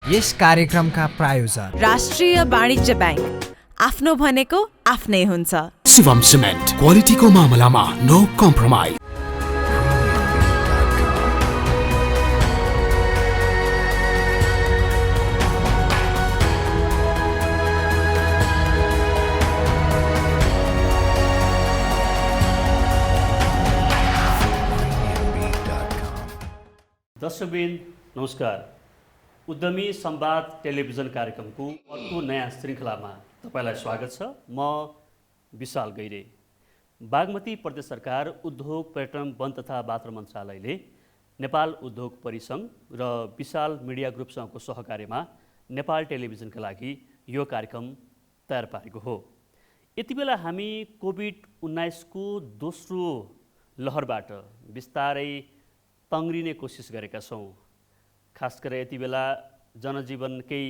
यस कार्यक्रमका प्रायोजक राष्ट्रिय वाणिज्य ब्याङ्क, आफ्नो भनेको आफ्नै हुन्छ। शिवम सिमेन्ट, क्वालिटीको मामलामा नो कम्प्रोमाइज। दर्शकबिन नमस्कार। उद्यमी संवाद टेलिभिजन कार्यक्रमको अर्को नयाँ श्रृङ्खलामा तपाईलाई स्वागत छ। म विशाल गैरे। बागमती प्रदेश सरकार, उद्योग, पर्यटन, वन तथा वातावरण मन्त्रालयले नेपाल उद्योग परिसङ्घ र विशाल मिडिया ग्रुपसँगको सहकार्यमा नेपाल टेलिभिजनका लागि यो कार्यक्रम तयार पारेको हो। यति बेला हामी कोभिड-19 को दोस्रो लहरबाट बिस्तारै तङ्ग्रिने कोसिस गरेका छौँ। खास गरेर यति बेला जनजीवन केही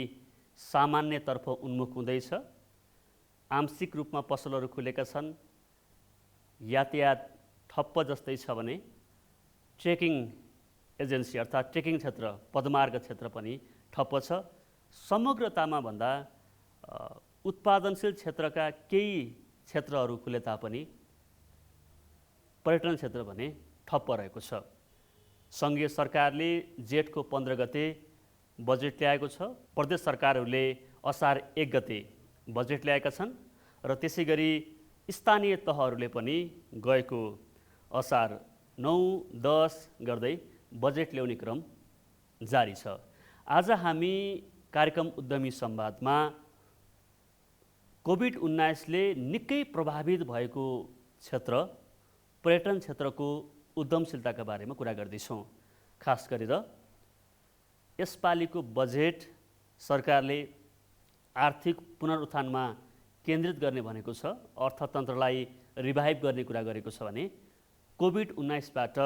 सामान्यतर्फ उन्मुख हुँदैछ। आंशिक रूपमा पसलहरू खुलेका छन्, यातायात ठप्प जस्तै छ भने ट्रेकिङ एजेन्सी अर्थात् ट्रेकिङ क्षेत्र, पदमार्ग क्षेत्र पनि ठप्प छ। समग्रतामा भन्दा उत्पादनशील क्षेत्रका केही क्षेत्रहरू खुले तापनि पर्यटन क्षेत्र भने ठप्प रहेको छ। सङ्घीय सरकारले जेठको 15 गते बजेट ल्याएको छ। प्रदेश सरकारहरूले असार 1 गते बजेट ल्याएका छन् र त्यसै गरी स्थानीय तहहरूले पनि गएको असार 9, 10 गर्दै बजेट ल्याउने क्रम जारी छ। आज हामी कार्यक्रम उद्यमी संवादमा कोभिड-19 ले निकै प्रभावित भएको क्षेत्र पर्यटन क्षेत्रको उद्यमशीलताका बारेमा कुरा गर्दैछौँ। खास गरेर यसपालिको बजेट सरकारले आर्थिक पुनरुत्थानमा केन्द्रित गर्ने भनेको छ, अर्थतन्त्रलाई रिभाइभ गर्ने कुरा गरेको छ भने कोभिड-19 बाट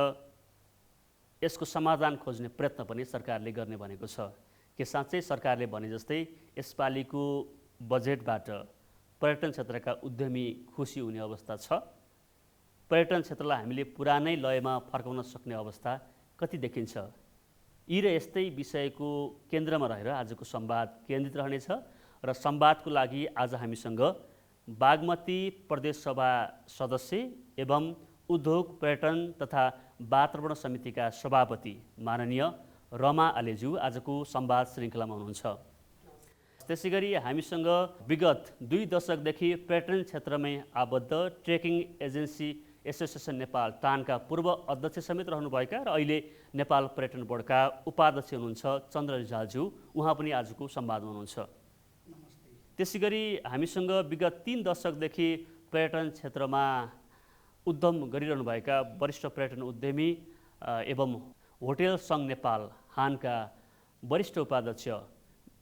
यसको समाधान खोज्ने प्रयत्न पनि सरकारले गर्ने भनेको छ। के साँच्चै सरकारले भने जस्तै यसपालिको बजेटबाट पर्यटन क्षेत्रका उद्यमी खुसी हुने अवस्था छ? पर्यटन क्षेत्रलाई हामीले पुरानै लयमा फर्काउन सक्ने अवस्था कति देखिन्छ? यी र यस्तै विषयको केन्द्रमा रहेर आजको संवाद केन्द्रित रहनेछ र संवादको लागि आज हामीसँग बागमती प्रदेश सभा सदस्य एवं उद्योग, पर्यटन तथा वातावरण समितिका सभापति माननीय रमा आलेज्यू आजको संवाद श्रृङ्खलामा हुनुहुन्छ। त्यसै गरी हामीसँग विगत 2 दशकदेखि पर्यटन क्षेत्रमै आबद्ध ट्रेकिङ एजेन्सी एसोसिएसन नेपाल टानका पूर्व अध्यक्ष समेत रहनुभएका र अहिले नेपाल पर्यटन बोर्डका उपाध्यक्ष हुनुहुन्छ चन्द्र रिजालज्यू, उहाँ पनि आजको संवादमा हुनुहुन्छ। त्यसै गरी हामीसँग विगत 3 दशकदेखि पर्यटन क्षेत्रमा उद्यम गरिरहनुभएका वरिष्ठ पर्यटन उद्यमी एवं होटेल सङ्घ नेपाल हानका वरिष्ठ उपाध्यक्ष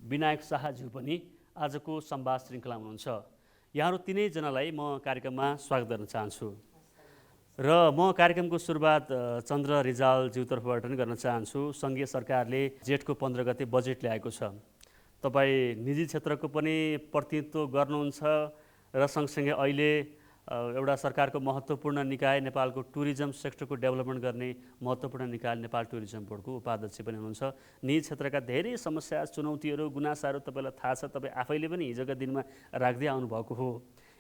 विनायक शाहज्यू पनि आजको संवाद श्रृङ्खलामा हुनुहुन्छ। यहाँहरू तीनैजनालाई म कार्यक्रममा स्वागत गर्न चाहन्छु र म कार्यक्रमको सुरुवात चन्द्र रिजालज्यूतर्फबाट पनि गर्न चाहन्छु। सङ्घीय सरकारले जेठको 15 गते बजेट ल्याएको छ। तपाईँ निजी क्षेत्रको पनि प्रतिनिधित्व गर्नुहुन्छ र सँगसँगै अहिले एउटा सरकारको महत्त्वपूर्ण निकाय नेपालको टुरिज्म सेक्टरको डेभलपमेन्ट गर्ने महत्त्वपूर्ण निकाय नेपाल टुरिज्म बोर्डको उपाध्यक्ष पनि हुनुहुन्छ। निजी क्षेत्रका धेरै समस्या, चुनौतीहरू, गुनासाहरू तपाईँलाई थाहा छ, तपाईँ आफैले पनि हिजोका दिनमा राख्दै आउनुभएको हो।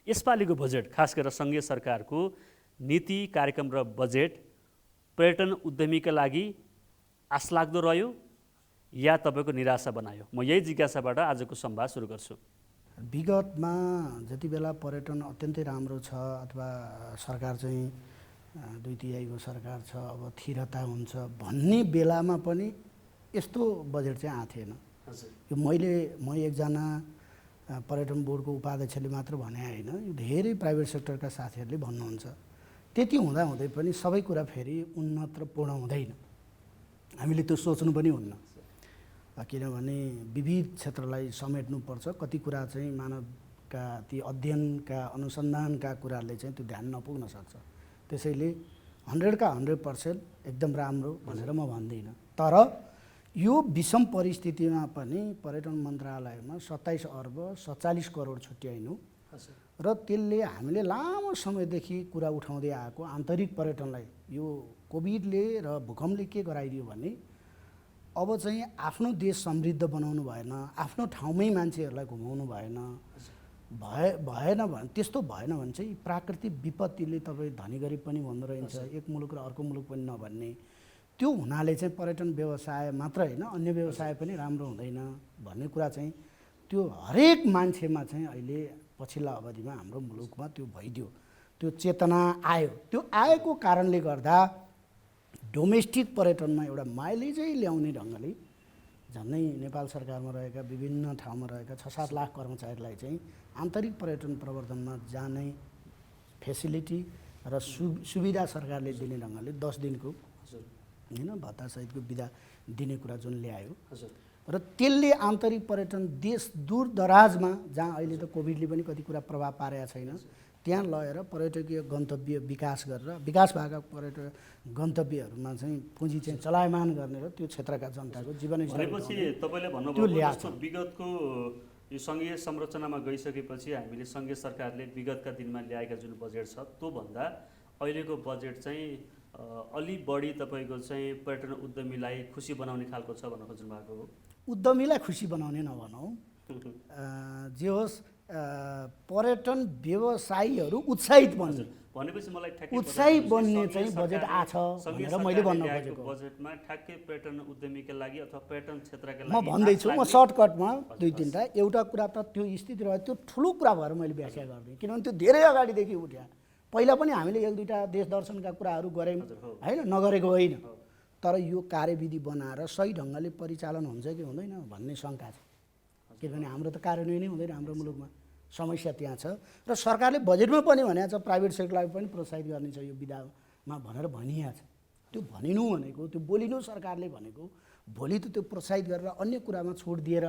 यसपालिको बजेट, खास गरेर सङ्घीय सरकारको नीति, कार्यक्रम र बजेट पर्यटन उद्यमीका लागि आशलाग्दो रह्यो या तपाईँको निराशा बनायो? म यही जिज्ञासाबाट आजको संवाद सुरु गर्छु। विगतमा जति बेला पर्यटन अत्यन्तै राम्रो छ अथवा सरकार चाहिँ 2/3 सरकार छ, अब स्थिरता हुन्छ भन्ने बेलामा पनि यस्तो बजेट चाहिँ आएको थिएन। यो म एकजना पर्यटन बोर्डको उपाध्यक्षले मात्र भने होइन, यो धेरै प्राइभेट सेक्टरका साथीहरूले भन्नुहुन्छ। त्यति हुँदाहुँदै पनि सबै कुरा फेरि उन्नत र पूर्ण हुँदैन। हामीले त्यो सोच्नु पनि हुन्न, किनभने विविध क्षेत्रलाई समेट्नुपर्छ। कति कुरा चाहिँ मानवका ती अध्ययनका अनुसन्धानका कुराहरूले चाहिँ त्यो ध्यान नपुग्न सक्छ। त्यसैले 100 का 100% एकदम राम्रो भनेर म भन्दिनँ। तर यो विषम परिस्थितिमा पनि पर्यटन मन्त्रालयमा 27 अर्ब 47 करोड छुट्याइनु र त्यसले हामीले लामो समयदेखि कुरा उठाउँदै आएको आन्तरिक पर्यटनलाई यो कोभिडले र भूकम्पले के गराइदियो भने अब चाहिँ आफ्नो देश समृद्ध बनाउनु भएन, आफ्नो ठाउँमै मान्छेहरूलाई घुमाउनु भएन भने त्यस्तो भएन भने चाहिँ प्राकृतिक विपत्तिले तपाईँ धनी गरिब पनि भन्दो रहेछ, एक मुलुक र अर्को मुलुक पनि नभन्ने, त्यो हुनाले चाहिँ पर्यटन व्यवसाय मात्र होइन अन्य व्यवसाय पनि राम्रो हुँदैन भन्ने कुरा चाहिँ त्यो हरेक मान्छेमा चाहिँ अहिले पछिल्ला अवधिमा हाम्रो मुलुकमा त्यो भइदियो, त्यो चेतना आयो। त्यो आएको कारणले गर्दा डोमेस्टिक पर्यटनमा एउटा माइलेजै ल्याउने ढङ्गले झन्डै नेपाल सरकारमा रहेका विभिन्न ठाउँमा रहेका 6-7 लाख कर्मचारीलाई चाहिँ आन्तरिक पर्यटन प्रवर्धनमा जाने फेसिलिटी र सुविधा सरकारले दिने ढङ्गले 10 दिनको होइन भत्तासहितको बिदा दिने कुरा जुन ल्यायो र त्यसले आन्तरिक पर्यटन देश दूर दराजमा जहाँ अहिले त कोभिडले पनि कति कुरा प्रभाव पारेको छैन त्यहाँ लगेर पर्यटकीय गन्तव्य विकास गरेर विकास भएका पर्यटक गन्तव्यहरूमा चाहिँ पुँजी चाहिँ चलायमान गर्ने र त्यो क्षेत्रका जनताको जीवनस्तर भनेपछि तपाईँले भन्नुभयो जस्तो विगतको यो सङ्घीय संरचनामा गइसकेपछि हामीले सङ्घीय सरकारले विगतका दिनमा ल्याएका जुन बजेट छ त्योभन्दा अहिलेको बजेट चाहिँ अलि बढी तपाईँको चाहिँ पर्यटन उद्यमीलाई खुसी बनाउने खालको छ भन्न खोज्नु भएको हो। उद्यमीलाई खुसी बनाउने नभनौँ, जे होस् पर्यटन व्यवसायीहरू उत्साहित बन्ने भनेपछि मलाई ठ्याक्कै उत्साहित बन्ने चाहिँ बजेट आछ भनेर मैले भन्न खोजेको। बजेटमा ठ्याक्कै पर्यटन उद्यमीका लागि अथवा पर्यटन क्षेत्रका लागि म भन्दैछु, म सर्टकटमा 2-3टा एउटा कुरा त त्यो स्थिति रह्यो, त्यो ठुलो कुरा भएर मैले व्याख्या गर्दिनँ किनभने त्यो धेरै अगाडिदेखि उठ्या। पहिला पनि हामीले 1-2टा देश दर्शनका कुराहरू गऱ्यौँ होइन, नगरेको होइन, तर यो कार्यविधि बनाएर सही ढङ्गले परिचालन हुन्छ कि हुँदैन भन्ने शङ्का छ। किनभने हाम्रो त कार्यान्वयनै हुँदैन हाम्रो मुलुकमा, समस्या त्यहाँ छ र सरकारले बजेटमा पनि भनेको छ प्राइभेट सेक्टरलाई पनि प्रोत्साहित गर्ने छ यो विधामा भनेर भनिएको छ। त्यो भनिनु भनेको त्यो बोलिनु सरकारले भनेको भोलि त त्यो प्रोत्साहित गरेर अन्य कुरामा छुट दिएर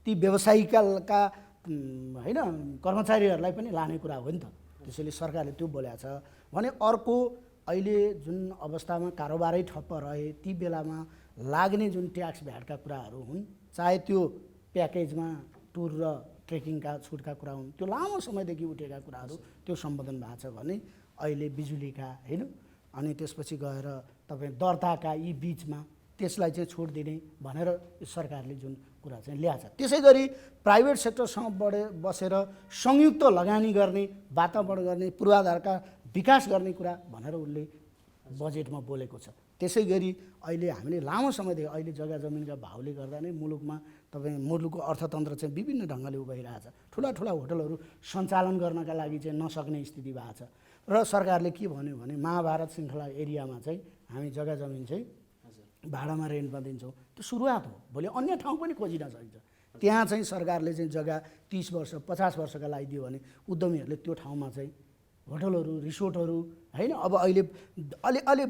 ती व्यवसायिका होइन कर्मचारीहरूलाई पनि लाने कुरा हो नि त। त्यसैले सरकारले त्यो बोलेको छ भने अर्को अहिले जुन अवस्थामा कारोबारै ठप्प रहे ती बेलामा लाग्ने जुन ट्याक्स भ्याटका कुराहरू हुन्, चाहे त्यो प्याकेजमा टुर र ट्रेकिङका छुटका कुरा हुन्, त्यो लामो समयदेखि उठेका कुराहरू त्यो सम्बोधन भएको छ भने अहिले बिजुलीका होइन अनि त्यसपछि गएर तपाईँ दर्ताका यी बिचमा त्यसलाई चाहिँ छुट दिने भनेर सरकारले जुन कुरा चाहिँ ल्याएको छ। त्यसै गरी प्राइभेट सेक्टरसँग बसेर संयुक्त लगानी गर्ने वातावरण गर्ने पूर्वाधारका विकास गर्ने कुरा भनेर उसले बजेटमा बोलेको छ। त्यसै गरी अहिले हामीले लामो समयदेखि अहिले जग्गा जमिनका भाउले गर्दा नै मुलुकमा मुलुकको अर्थतन्त्र चाहिँ विभिन्न ढङ्गले उभइरहेको छ। ठुला ठुला होटलहरू सञ्चालन गर्नका लागि चाहिँ नसक्ने स्थिति भएको छ र सरकारले के भन्यो भने महाभारत श्रृङ्खला एरियामा चाहिँ हामी जग्गा जमिन चाहिँ भाडामा रेन्टमा दिन्छौँ। त्यो सुरुवात हो, भोलि अन्य ठाउँ पनि खोजिन सकिन्छ। त्यहाँ चाहिँ सरकारले चाहिँ जग्गा 30 वर्ष 50 वर्षका लागि दियो भने उद्यमीहरूले त्यो ठाउँमा चाहिँ होटलहरू रिसोर्टहरू होइन अब अहिले अलि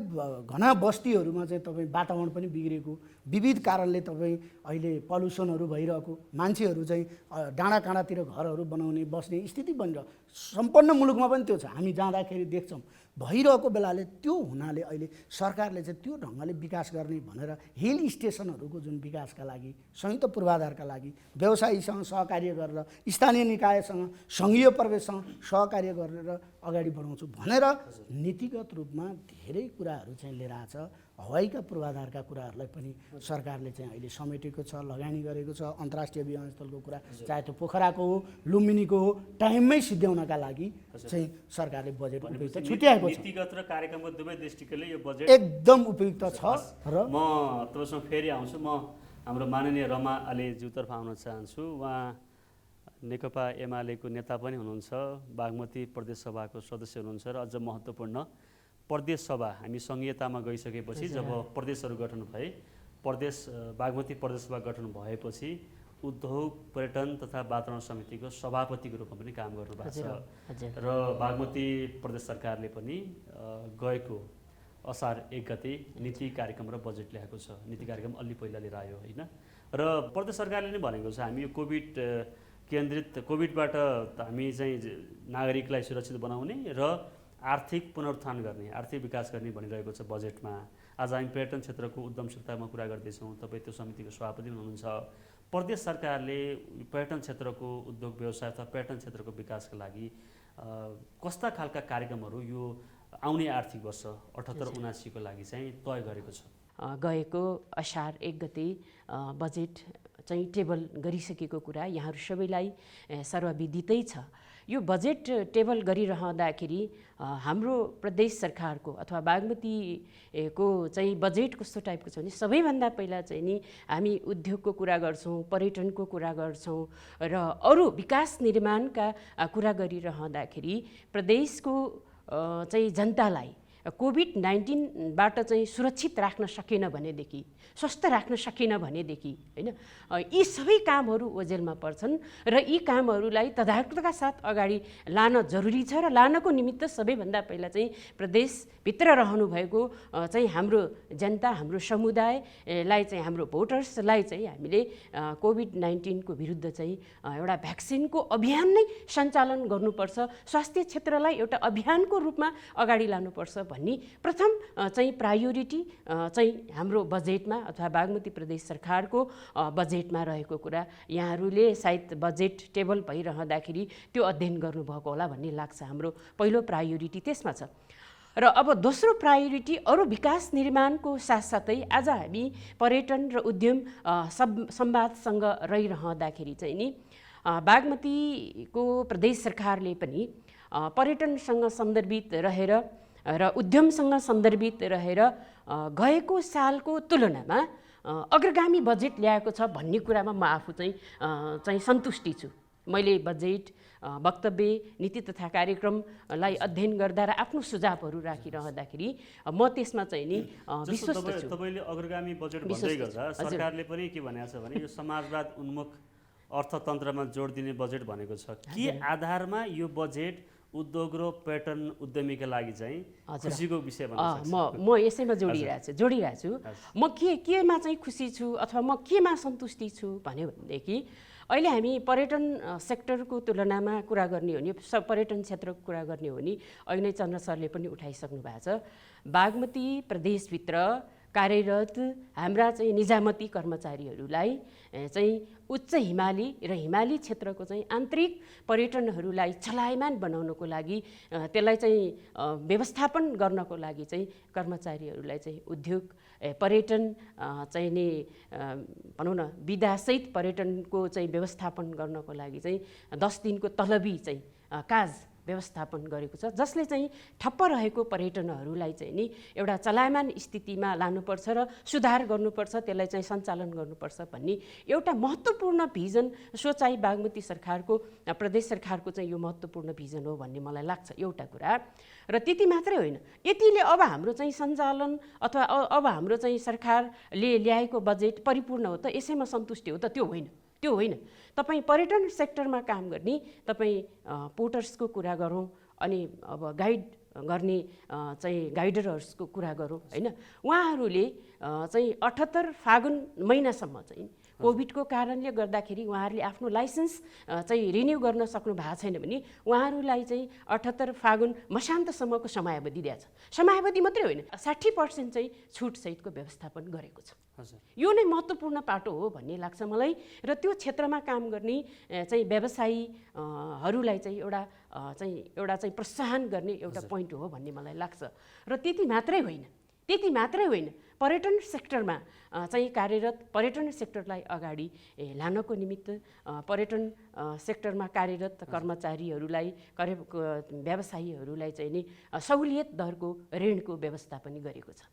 घना बस्तीहरूमा चाहिँ तपाईँ वातावरण पनि बिग्रेको विविध कारणले तपाईँ अहिले पल्युसनहरू भइरहेको मान्छेहरू चाहिँ डाँडा काँडातिर घरहरू बनाउने बस्ने स्थिति बनिरहेको सम्पन्न मुलुकमा पनि त्यो छ। हामी जाँदाखेरि देख्छौँ भइरहेको बेलाले त्यो हुनाले अहिले सरकारले चाहिँ त्यो ढङ्गले विकास गर्ने भनेर हिल स्टेसनहरूको जुन विकासका लागि संयुक्त पूर्वाधारका लागि व्यवसायीसँग सहकार्य गरेर स्थानीय निकायसँग सङ्घीय प्रवेशसँग सहकार्य गरेर अगाडि बढाउँछु भनेर नीतिगत रूपमा धेरै कुराहरू चाहिँ लिएर आएको छ। हवाईका पूर्वाधारका कुराहरूलाई पनि सरकारले चाहिँ अहिले समेटेको छ, लगानी गरेको छ। अन्तर्राष्ट्रिय विमानस्थलको कुरा चाहे त्यो पोखराको हो लुम्बिनीको हो टाइममै सिद्ध्याउनका लागि चाहिँ सरकारले बजेट उपयुक्त छुट्याएको छ। नीतिगत र कार्यक्रमको दुवै दृष्टिकोणले यो बजेट एकदम उपयुक्त छ र म तपाईँसँग फेरि आउँछु। म हाम्रो माननीय रमा आलेज्यूतर्फ आउन चाहन्छु। उहाँ नेकपा एमालेको नेता पनि हुनुहुन्छ, बागमती प्रदेश सभाको सदस्य हुनुहुन्छ र अझ महत्त्वपूर्ण प्रदेश सभा हामी सङ्घीयतामा गइसकेपछि जब प्रदेशहरू गठन भए बागमती प्रदेश सभा गठन भएपछि उद्योग पर्यटन तथा वातावरण समितिको सभापतिको रूपमा पनि काम गर्नुभएको छ र बागमती प्रदेश सरकारले पनि गएको असार 1 गते नीति कार्यक्रम र बजेट ल्याएको छ। नीति कार्यक्रम अलि पहिला लिएर आयो होइन र प्रदेश सरकारले नै भनेको छ हामी यो कोभिड केन्द्रित कोभिडबाट हामी चाहिँ नागरिकलाई सुरक्षित बनाउने र आर्थिक पुनरुत्थान गर्ने आर्थिक विकास गर्ने भनिरहेको छ बजेटमा। आज हामी पर्यटन क्षेत्रको उद्यमशीलतामा कुरा गर्दैछौँ, तपाईँ त्यो समितिको सभापति हुनुहुन्छ। प्रदेश सरकारले पर्यटन क्षेत्रको उद्योग व्यवसाय अथवा पर्यटन क्षेत्रको विकासका लागि कस्ता खालका कार्यक्रमहरू यो आउने आर्थिक वर्ष 78-79 को लागि चाहिँ तय गरेको छ? गएको असार 1 गते बजेट चाहिँ टेबल गरिसकेको कुरा यहाँहरू सबैलाई सर्वविदितै छ। यो बजेट टेबल गरिरहँदाखेरि हाम्रो प्रदेश सरकारको अथवा बागमतीको चाहिँ बजेट कस्तो टाइपको छ भने सबैभन्दा पहिला चाहिँ नि हामी उद्योगको कुरा गर्छौँ, पर्यटनको कुरा गर्छौँ र अरू विकास निर्माणका कुरा गरिरहँदाखेरि प्रदेशको चाहिँ जनतालाई कोभिड-19बाट चाहिँ सुरक्षित राख्न सकेन भनेदेखि, स्वस्थ राख्न सकेन भनेदेखि हैन यी सबै कामहरू ओझेलमा पर्छन् र यी कामहरूलाई तदारुकताका साथ अगाडि लान जरुरी छ र लानको निमित्त सबैभन्दा पहिला चाहिँ प्रदेशभित्र रहनुभएको चाहिँ हाम्रो जनता, हाम्रो समुदायलाई चाहिँ हाम्रो भोटर्सलाई चाहिँ हामीले कोभिड-19को विरुद्ध चाहिँ एउटा भ्याक्सिनको अभियान नै सञ्चालन गर्नुपर्छ, स्वास्थ्य क्षेत्रलाई एउटा अभियानको रूपमा अगाडि लानुपर्छ भन्ने प्रथम चाहिँ प्रायोरिटी चाहिँ हाम्रो बजेटमा अथवा बागमती प्रदेश सरकारको बजेटमा रहेको कुरा यहाँहरूले सायद बजेट टेबल भइरहँदाखेरि त्यो अध्ययन गर्नुभएको होला भन्ने लाग्छ। हाम्रो पहिलो प्रायोरिटी त्यसमा छ। र अब दोस्रो प्रायोरिटी अरू विकास निर्माणको साथसाथै आज हामी पर्यटन र उद्यम संवादसँग रहिरहँदाखेरि चाहिँ नि बागमतीको प्रदेश सरकारले पनि पर्यटनसँग सन्दर्भित रहेर र उद्यमसँग सन्दर्भित रहेर गएको सालको तुलनामा अग्रगामी बजेट ल्याएको छ भन्ने कुरामा म आफू चाहिँ सन्तुष्टि छु। मैले बजेट वक्तव्य नीति तथा कार्यक्रमलाई अध्ययन गर्दा र आफ्नो सुझावहरू राखिरहँदाखेरि म त्यसमा चाहिँ नि विश्वस्त छु। तपाईले अग्रगामी बजेट भन्दै गर्दा सरकारले पनि के भनेको छ भने यो समाजवाद उन्मुख अर्थतन्त्रमा जोड दिने बजेट भनेको छ। के आधारमा यो बजेट उद्योग र पर्यटन उद्यमीका लागि चाहिँ खुसीको विषय बन्न सक्छ? म यसैमा जोडिरहेको छु। म केमा चाहिँ खुसी छु अथवा म केमा सन्तुष्टि छु भन्यो भनेदेखि अहिले हामी पर्यटन सेक्टरको तुलनामा कुरा गर्ने हो भने पर्यटन क्षेत्रको कुरा गर्ने हो भने अहिले नै चन्द्र सरले पनि उठाइसक्नु भएको छ। बागमती प्रदेशभित्र कार्यरत हाम्रा चाहिँ निजामती कर्मचारीहरूलाई चाहिँ उच्च हिमाली र हिमाली क्षेत्रको चाहिँ आन्तरिक पर्यटनहरूलाई चलायमान बनाउनको लागि त्यसलाई चाहिँ व्यवस्थापन गर्नको लागि चाहिँ कर्मचारीहरूलाई चाहिँ उद्योग पर्यटन चाहिँ नि भनौँ न विधासहित पर्यटनको चाहिँ व्यवस्थापन गर्नको लागि चाहिँ 10 दिनको तलबी चाहिँ काज व्यवस्थापन गरेको छ, जसले चाहिँ ठप्प रहेको पर्यटनहरूलाई चाहिँ नि एउटा चलायमान स्थितिमा लानुपर्छ र सुधार गर्नुपर्छ, त्यसलाई चाहिँ सञ्चालन गर्नुपर्छ भन्ने एउटा महत्त्वपूर्ण भिजन सोचाइ बागमती सरकारको प्रदेश सरकारको चाहिँ यो महत्त्वपूर्ण भिजन हो भन्ने मलाई लाग्छ एउटा कुरा। र त्यति मात्रै होइन, यतिले अब हाम्रो चाहिँ सञ्चालन अथवा अब हाम्रो चाहिँ सरकारले ल्याएको बजेट परिपूर्ण हो त, यसैमा सन्तुष्टि हो त? त्यो होइन। तपाईँ पर्यटन सेक्टरमा काम गर्ने, तपाईँ पोर्टर्सको कुरा गरौँ, अनि अब गाइड गर्ने चाहिँ गाइडरहरूको कुरा गरौँ हैन, उहाँहरूले चाहिँ 78 फागुन महिनासम्म चाहिँ कोभिडको कारणले गर्दाखेरि उहाँहरूले आफ्नो लाइसेन्स चाहिँ रिन्यू गर्न सक्नु भएको छैन भने उहाँहरूलाई चाहिँ 78 फागुन मसान्तसम्मको समयावधि दिएको छ। समयावधि मात्रै होइन, 60% चाहिँ छुटसहितको व्यवस्थापन गरेको छ। यो नै महत्त्वपूर्ण पाटो हो भन्ने लाग्छ मलाई। र त्यो क्षेत्रमा काम गर्ने चाहिँ व्यवसायीहरूलाई चाहिँ एउटा चाहिँ प्रोत्साहन गर्ने एउटा पोइन्ट हो भन्ने मलाई लाग्छ। र त्यति मात्रै होइन, पर्यटन सेक्टरमा चाहिँ कार्यरत पर्यटन सेक्टरलाई अगाडि लानको निमित्त पर्यटन सेक्टरमा कार्यरत कर्मचारीहरूलाई व्यवसायीहरूलाई चाहिँ नि सहुलियत दरको ऋणको व्यवस्था पनि गरेको छ।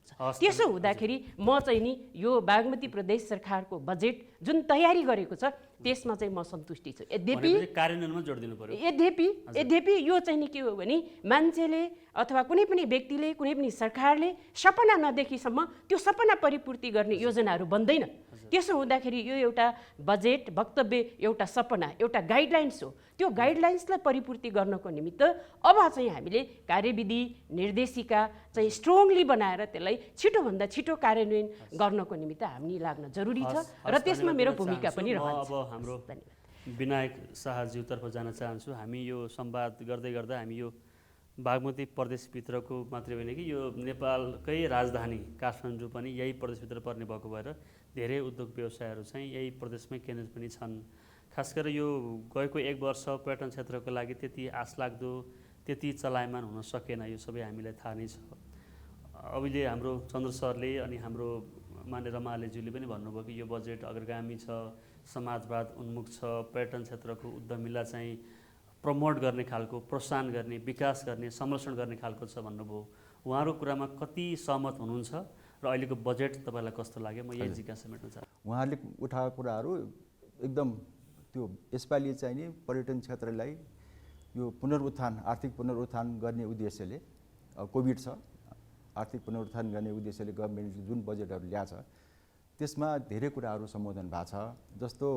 त्यसो हुँदाखेरि म चाहिँ नि यो बागमती प्रदेश सरकारको बजेट जुन तयारी गरेको छ त्यसमा चाहिँ म सन्तुष्टि छु। यद्यपि कार्यान्वयनमा जोड दिनु पर्यो। यद्यपि यो चाहिँ नि के हो भने मान्छेले अथवा कुनै पनि व्यक्तिले कुनै पनि सरकारले सपना नदेखिसम्म त्यो सपना परिपूर्ति गर्ने योजनाहरू बन्दैन। त्यसो हुँदाखेरि यो एउटा बजेट वक्तव्य एउटा सपना एउटा गाइडलाइन्स हो। त्यो गाइडलाइन्सलाई परिपूर्ति गर्नको निमित्त अब चाहिँ हामीले कार्यविधि निर्देशिका चाहिँ स्ट्रङली बनाएर त्यसलाई छिटोभन्दा छिटो कार्यान्वयन गर्नको निमित्त हामी लाग्न जरुरी छ र त्यसमा मेरो भूमिका पनि रहन्छ। अब हाम्रो विनायक शाहज्यूतर्फ जान चाहन्छु। हामी यो संवाद गर्दै गर्दा हामी यो बागमती प्रदेशभित्रको मात्रै होइन कि यो नेपालकै राजधानी काठमाडौँ पनि यही प्रदेशभित्र पर्ने भएको भएर धेरै उद्योग व्यवसायहरू चाहिँ यही प्रदेशमै केन्द्रित पनि छन्। खास गरेर यो गएको 1 वर्ष पर्यटन क्षेत्रको लागि त्यति आशलाग्दो त्यति चलायमान हुन सकेन, यो सबै हामीलाई थाहा नै छ। अहिले हाम्रो चन्द्र सरले अनि हाम्रो मान्य रमालेज्यूले पनि भन्नुभयो कि यो बजेट अग्रगामी छ, समाजवाद उन्मुख छ, पर्यटन क्षेत्रको उद्यमीलाई चाहिँ प्रमोट गर्ने खालको, प्रोत्साहन गर्ने, विकास गर्ने, संरक्षण गर्ने खालको छ भन्नुभयो। उहाँहरूको कुरामा कति सहमत हुनुहुन्छ र अहिलेको बजेट तपाईँलाई कस्तो लाग्यो? म यही जिज्ञासा मेट्न चाहन्छु। उहाँहरूले उठाएको कुराहरू एकदम त्यो यसपालि चाहिँ नि पर्यटन क्षेत्रलाई यो पुनरुत्थान, आर्थिक पुनरुत्थान गर्ने उद्देश्यले, कोभिड छ, आर्थिक पुनरुत्थान गर्ने उद्देश्यले गभर्मेन्टले जुन बजेटहरू ल्याएको छ त्यसमा धेरै कुराहरू सम्बोधन भएको छ। जस्तो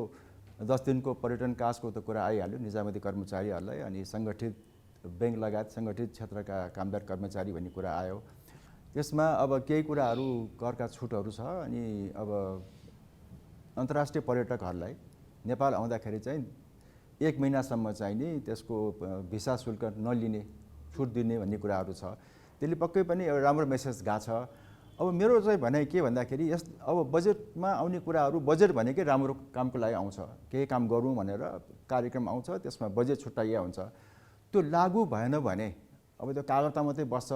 10 दिनको पर्यटन काजको त कुरा आइहाल्यो, निजामती कर्मचारीहरूलाई, अनि सङ्गठित ब्याङ्क लगायत सङ्गठित क्षेत्रका कामदार कर्मचारी भन्ने कुरा आयो। त्यसमा अब केही कुराहरू करका छुटहरू छ। अनि अब अन्तर्राष्ट्रिय पर्यटकहरूलाई नेपाल आउँदाखेरि चाहिँ 1 महिनासम्म चाहिँ नि त्यसको भिसा शुल्क नलिने, छुट दिने भन्ने कुराहरू छ। त्यसले पक्कै पनि एउटा राम्रो मेसेज गएको छ। अब मेरो चाहिँ भनाइ के भन्दाखेरि अब बजेटमा आउने कुराहरू, बजेट भनेकै राम्रो कामको लागि आउँछ, केही काम गरौँ भनेर कार्यक्रम आउँछ, त्यसमा बजेट छुट्याइया हुन्छ। त्यो लागू भएन भने अब त्यो कागजमा मात्रै बस्छ।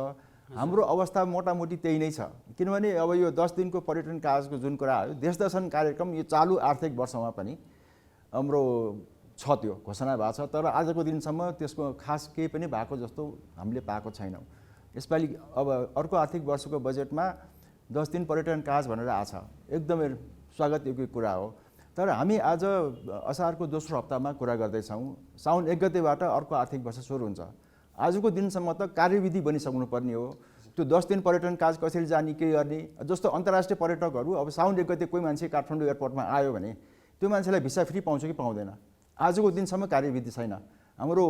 हाम्रो अवस्था मोटामोटी त्यही नै छ। किनभने अब यो 10 दिनको पर्यटन काजको जुन कुरा आयो, देश दर्शन कार्यक्रम यो चालु आर्थिक वर्षमा पनि हाम्रो छ, त्यो घोषणा भएको छ। तर आजको दिनसम्म त्यसको खास केही पनि भएको जस्तो हामीले पाएको छैनौँ। यसपालि अब अर्को आर्थिक वर्षको बजेटमा 10 दिन पर्यटन काज भनेर आछ, एकदमै स्वागत योग्य कुरा हो। तर हामी आज असारको दोस्रो हप्तामा कुरा गर्दैछौँ। साउन 1 गतेबाट अर्को आर्थिक वर्ष सुरु हुन्छ। आजको दिनसम्म त कार्यविधि बनिसक्नु पर्ने हो। त्यो 10 दिन पर्यटन काज कसरी जाने, के गर्ने। जस्तो अन्तर्राष्ट्रिय पर्यटकहरू अब साउन 1 गते कोही मान्छे काठमाडौँ एयरपोर्टमा आयो भने त्यो मान्छेलाई भिसा फ्री पाउँछ कि पाउँदैन, आजको दिनसम्म कार्यविधि छैन। हाम्रो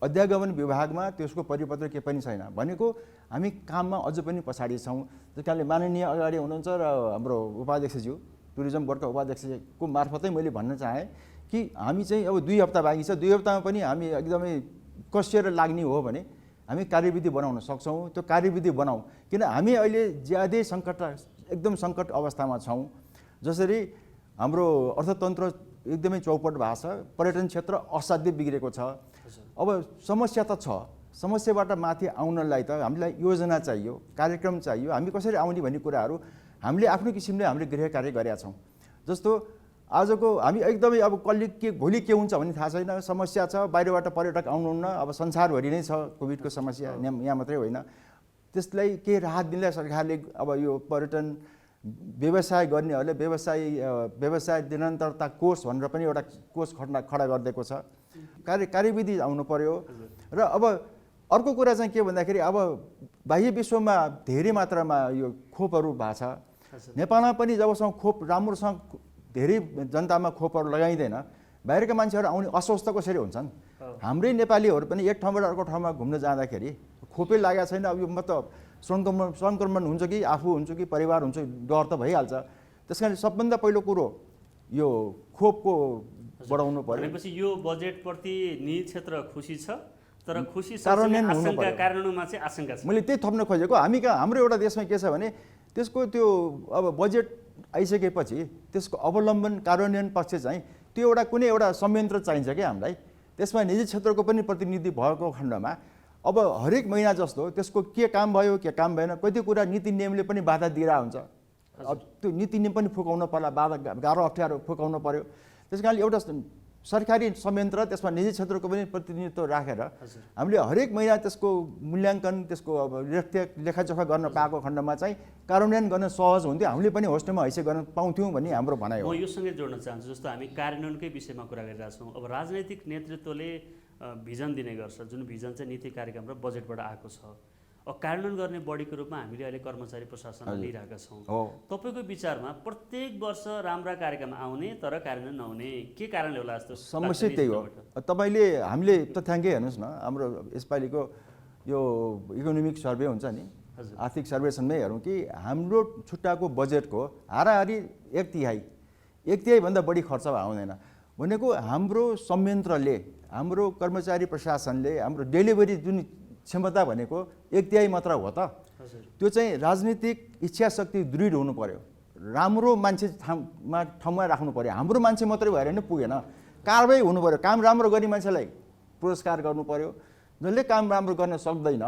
अध्यागमन विभागमा त्यसको परिपत्र के पनि छैन। भनेको हामी काममा अझ पनि पछाडि छौँ। त्यस कारणले माननीय अगाडि हुनुहुन्छ र हाम्रो उपाध्यक्षज्यू, टुरिज्म बोर्डका उपाध्यक्षको मार्फतै मैले भन्न चाहेँ कि हामी चाहिँ अब 2 हप्ता बाँकी छ, 2 हप्तामा पनि हामी एकदमै कसिएर लाग्ने हो भने हामी कार्यविधि बनाउन सक्छौँ। त्यो कार्यविधि बनाऊ, किन हामी अहिले ज्यादै एकदम सङ्कट अवस्थामा छौँ। जसरी हाम्रो अर्थतन्त्र एकदमै चौपट भएको छ, पर्यटन क्षेत्र असाध्यै बिग्रेको छ। अब समस्या त छ, समस्याबाट माथि आउनलाई त हामीलाई योजना चाहियो, कार्यक्रम चाहियो। हामी कसरी आउने भन्ने कुराहरू हामीले आफ्नो किसिमले हामीले गृह कार्य गरेका छौँ। जस्तो आजको हामी एकदमै अब कहिले के भोलि के हुन्छ भन्ने थाहा छैन, समस्या छ। बाहिरबाट पर्यटक आउनुहुन्न, अब संसारभरि नै छ कोभिडको समस्या, यहाँ मात्रै होइन। त्यसलाई केही राहत दिनलाई सरकारले अब यो पर्यटन व्यवसाय गर्नेहरूले व्यवसाय निरन्तरता कोष भनेर पनि एउटा कोष खडा गरिदिएको छ। कार्यविधि आउनु पर्यो। र अब अर्को कुरा चाहिँ के भन्दाखेरि अब बाह्य विश्वमा धेरै मात्रामा यो खोपहरू भएको छ। नेपालमा पनि जबसम्म खोप राम्रोसँग धेरै जनतामा खोपहरू लगाइँदैन, बाहिरका मान्छेहरू आउने अस्वस्थ कसरी हुन्छन्। हाम्रै नेपालीहरू पनि एक ठाउँबाट अर्को ठाउँमा घुम्न जाँदाखेरि खोपै लागेको छैन। अब यो म त सङ्क्रमण हुन्छ कि आफू हुन्छु कि परिवार हुन्छ, डर त भइहाल्छ। त्यस कारण सबभन्दा पहिलो कुरो यो खोपको बढाउनु पर्यो। भनेपछि यो बजेटप्रति निजी क्षेत्र खुसी छ, तर खुसी कार्यान्वयनमा चाहिँ आशंका छ। मैले त्यही थप्न खोजेको। हाम्रो एउटा देशमा के छ भने त्यसको त्यो अब बजेट आइसकेपछि त्यसको अवलम्बन कार्यान्वयन पक्ष चाहिँ त्यो एउटा कुनै एउटा संयन्त्र चाहिन्छ क्या हामीलाई। त्यसमा निजी क्षेत्रको पनि प्रतिनिधि भएको खण्डमा अब हरेक महिना जस्तो त्यसको के काम भयो, के काम भएन, कति कुरा नीति नियमले पनि बाधा दिइरहेको हुन्छ। अब त्यो नीति नियम पनि फुकाउनु पर्ला, गाह्रो अप्ठ्यारो फुकाउनु पर्यो। त्यस कारणले एउटा सरकारी संयन्त्र, त्यसमा निजी क्षेत्रको पनि प्रतिनिधित्व राखेर हामीले हरेक महिना त्यसको मूल्याङ्कन, त्यसको अब लेखाजोखा गर्न पाएको खण्डमा चाहिँ कार्यान्वयन गर्न सहज हुन्थ्यो, हामीले पनि होस्टमा हैसियत गर्न पाउँथ्यौँ भन्ने हाम्रो भनाइ हो। म योसँगै जोड्न चाहन्छु। जस्तो हामी कार्यान्वयनकै विषयमा कुरा गरिरहेछौँ। अब राजनैतिक नेतृत्वले भिजन दिने गर्छ, जुन भिजन चाहिँ नीति कार्यक्रम र बजेटबाट आएको छ। अब कार्यान्वयन गर्ने बडीको रूपमा हामीले अहिले कर्मचारी प्रशासनमा लिइरहेका छौँ। तपाईँको विचारमा प्रत्येक वर्ष राम्रा कार्यक्रम आउने तर कार्यान्वयन नहुने के कारणले होला जस्तो समस्या त्यही हो। हामीले तथ्याङ्कै हेर्नुहोस् न, हाम्रो यसपालिको यो इकोनोमिक सर्वे हुन्छ नि, आर्थिक सर्वेक्षणमै हेरौँ कि हाम्रो छुट्टाको बजेटको हाराहारी 1/3 भन्दा बढी खर्च आउँदैन। भनेको हाम्रो संयन्त्रले, हाम्रो कर्मचारी प्रशासनले हाम्रो डेलिभरी जुन क्षमता भनेको 1/3 मात्र हो त। त्यो चाहिँ राजनीतिक इच्छा शक्ति दृढ हुनु पर्यो, राम्रो मान्छे ठाउँमा राख्नु पर्यो। हाम्रो मान्छे मात्रै भएर नै पुगेन, कारबाही हुनु पर्यो। काम राम्रो गर्ने मान्छेलाई पुरस्कार गर्नु पर्यो, जसले काम राम्रो गर्न सक्दैन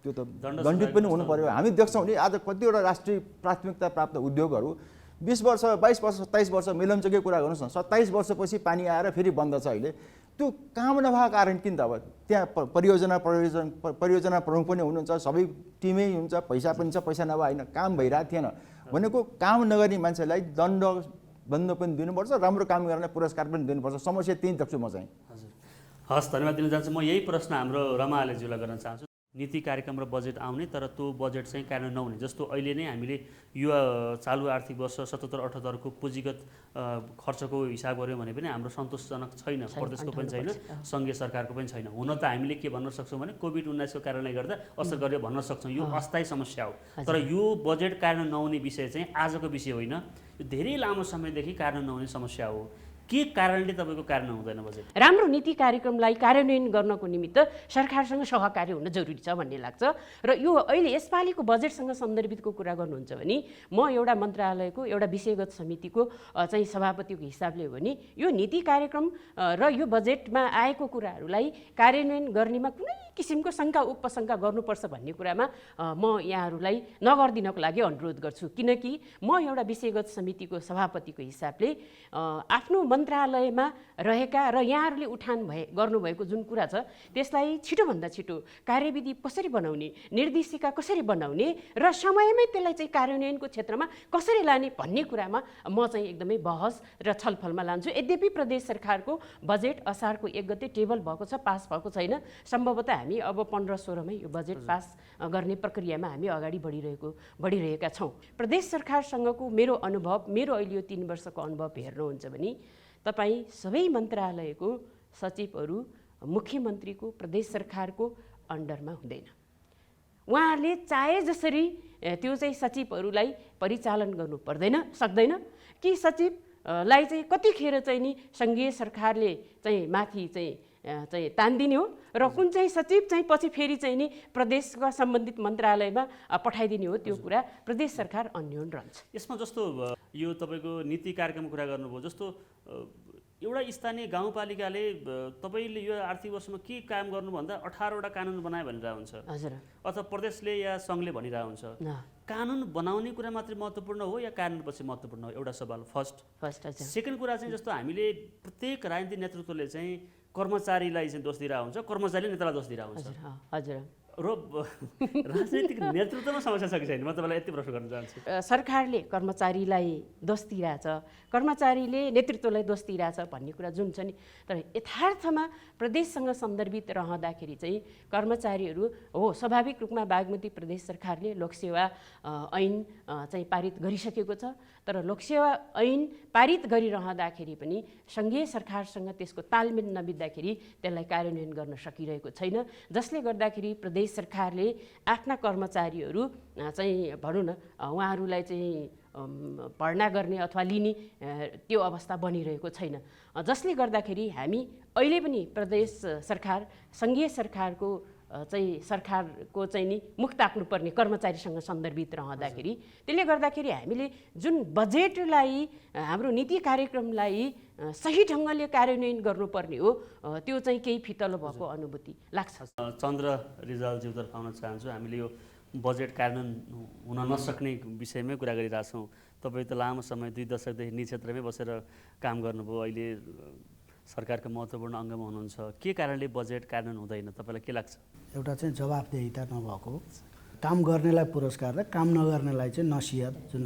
त्यो त दण्ड दण्डित पनि हुनु पर्यो। हामी देख्छौँ नि आज कतिवटा राष्ट्रिय प्राथमिकता प्राप्त उद्योगहरू 20 वर्ष 22 वर्ष 27 वर्ष मिलमचोकै कुरा गर्नुहोस् न, 27 वर्षपछि पानी आएर फेरि बन्द छ अहिले। त्यो काम नभएको कारण किन त अब त्यहाँ परियोजना प्रमुख पनि हुनुहुन्छ, सबै टिमै हुन्छ, पैसा पनि छ, पैसा नभए होइन, काम भइरहेको थिएन भनेको काम नगर्ने मान्छेलाई दण्ड पनि दिनुपर्छ, राम्रो काम गर्ने पुरस्कार पनि दिनुपर्छ। समस्या त्यही देख्छु म चाहिँ। हजुर, हस्, धन्यवाद दिन चाहन्छु। म यही प्रश्न हाम्रो रमा आलेज्यूलाई गर्न चाहन्छु। नीति कार्यक्रम र बजेट आउने तर त्यो बजेट चाहिँ कार्यान्वयन नहुने, जस्तो अहिले नै हामीले यो चालु आर्थिक वर्ष 77-78 को पुँजीगत खर्चको हिसाब गऱ्यौँ भने पनि हाम्रो सन्तोषजनक छैन, प्रदेशको पनि छैन, सङ्घीय सरकारको पनि छैन। हुन त हामीले के भन्न सक्छौँ भने कोभिड-19 को कारणले गर्दा असर गर्यो भन्न सक्छौँ, यो अस्थायी समस्या हो। तर यो बजेट कार्यान्वयन नहुने विषय चाहिँ आजको विषय होइन, यो धेरै लामो समयदेखि कार्यान्वयन नहुने समस्या हो। के कारणले तपाईँको कार्यान्वयन हुँदैन बजेट? राम्रो नीति कार्यक्रमलाई कार्यान्वयन गर्नको निमित्त सरकारसँग सहकार्य हुन जरुरी छ भन्ने लाग्छ। र यो अहिले यसपालिको बजेटसँग सन्दर्भितको कुरा गर्नुहुन्छ भने म एउटा मन्त्रालयको एउटा विषयगत समितिको चाहिँ सभापतिको हिसाबले हो भने यो नीति कार्यक्रम र यो बजेटमा आएको कुराहरूलाई कार्यान्वयन गर्नेमा कुनै किसिमको शङ्का उपशङ्का गर्नुपर्छ भन्ने कुरामा म यहाँहरूलाई नगरिदिनको लागि अनुरोध गर्छु। किनकि म एउटा विषयगत समितिको सभापतिको हिसाबले आफ्नो मन्त्रालयमा रहेका र यहाँहरूले उठान गर्नुभएको जुन कुरा छ त्यसलाई छिटोभन्दा छिटो कार्यविधि कसरी बनाउने, निर्देशिका कसरी बनाउने र समयमै त्यसलाई चाहिँ कार्यान्वयनको क्षेत्रमा कसरी लाने भन्ने कुरामा म चाहिँ एकदमै बहस र छलफलमा लान्छु। यद्यपि प्रदेश सरकारको बजेट असारको 1 गते टेबल भएको छ, पास भएको छैन। सम्भवतः हामी अब 15-16मै यो बजेट पास गर्ने प्रक्रियामा हामी अगाडि बढिरहेका छौँ। प्रदेश सरकारसँगको मेरो अनुभव, मेरो अहिले यो 3 वर्षको अनुभव हेर्नुहुन्छ भने तपाईँ सबै मन्त्रालयको सचिवहरू मुख्यमन्त्रीको प्रदेश सरकारको अन्डरमा हुँदैन। उहाँहरूले चाहे जसरी त्यो चाहिँ सचिवहरूलाई परिचालन गर्नु सक्दैन कि सचिवलाई चाहिँ कतिखेर चाहिँ नि सङ्घीय सरकारले चाहिँ माथि चाहिँ तान्दिने हो र कुन चाहिँ सचिव चाहिँ पछि फेरि चाहिँ नि प्रदेशका सम्बन्धित मन्त्रालयमा पठाइदिने हो, त्यो कुरा प्रदेश सरकार अन्योन रहन्छ। यसमा जस्तो यो तपाईँको नीति कार्यक्रमको कुरा गर्नुभयो, जस्तो एउटा स्थानीय गाउँपालिकाले तपाईँले यो आर्थिक वर्षमा के काम गर्नुभन्दा 18वटा कानुन बनायो भनिरहेको हुन्छ, हजुर, अथवा प्रदेशले या सङ्घले भनिरहेको हुन्छ। कानुन बनाउने कुरा मात्रै महत्त्वपूर्ण हो या कानुन पछि महत्त्वपूर्ण हो? एउटा सवाल फर्स्ट। सेकेन्ड कुरा चाहिँ जस्तो हामीले प्रत्येक राजनीतिक नेतृत्वले चाहिँ कर्मचारीलाई चाहिँ दोष दिइरहेको हुन्छ, कर्मचारीले नेतालाई दोष दिइरहेको हुन्छ। हजुर, र राजनीतिक नेतृत्वमा समस्या छ कि छैन? म तपाईँलाई यति प्रश्न गर्न चाहन्छु। सरकारले कर्मचारीलाई दोष दिइरहेछ, कर्मचारीले नेतृत्वलाई दोष दिइरहेछ भन्ने कुरा जुन छ नि, तर यथार्थमा प्रदेशसँग सन्दर्भित रहँदाखेरि चाहिँ कर्मचारीहरू हो, स्वाभाविक रूपमा बागमती प्रदेश सरकारले लोकसेवा ऐन चाहिँ पारित गरिसकेको छ, तर लोकसेवा ऐन पारित गरिरहँदाखेरि पनि सङ्घीय सरकारसँग त्यसको तालमेल नबित्दाखेरि त्यसलाई कार्यान्वयन गर्न सकिरहेको छैन, जसले गर्दाखेरि प्रदेश सरकारले आफ्ना कर्मचारीहरू चाहिँ भनौँ न उहाँहरूलाई चाहिँ भर्ना गर्ने अथवा लिने त्यो अवस्था बनिरहेको छैन, जसले गर्दाखेरि हामी अहिले पनि प्रदेश सरकार सङ्घीय सरकारको नि मुख ताक्नुपर्ने कर्मचारीसँग सन्दर्भित रहँदाखेरि, त्यसले गर्दाखेरि हामीले जुन बजेटलाई हाम्रो नीति कार्यक्रमलाई सही ढङ्गले कार्यान्वयन गर्नुपर्ने हो त्यो चाहिँ केही फितलो भएको अनुभूति लाग्छ। चन्द्र रिजालज्यूतर्फ आउन चाहन्छु। हामीले यो बजेट कार्यान्वयन हुन नसक्ने विषयमै कुरा गरिरहेछौँ। तपाईँ त लामो समय 2 दशकदेखि निजी क्षेत्रमै बसेर काम गर्नुभयो, अहिले सरकारको महत्त्वपूर्ण अङ्गमा हुनुहुन्छ। के कारणले बजेट कार्यान्वयन हुँदैन तपाईँलाई के लाग्छ? एउटा चाहिँ जवाफदेहिता नभएको, काम गर्नेलाई पुरस्कार र काम नगर्नेलाई चाहिँ नसिहत, जुन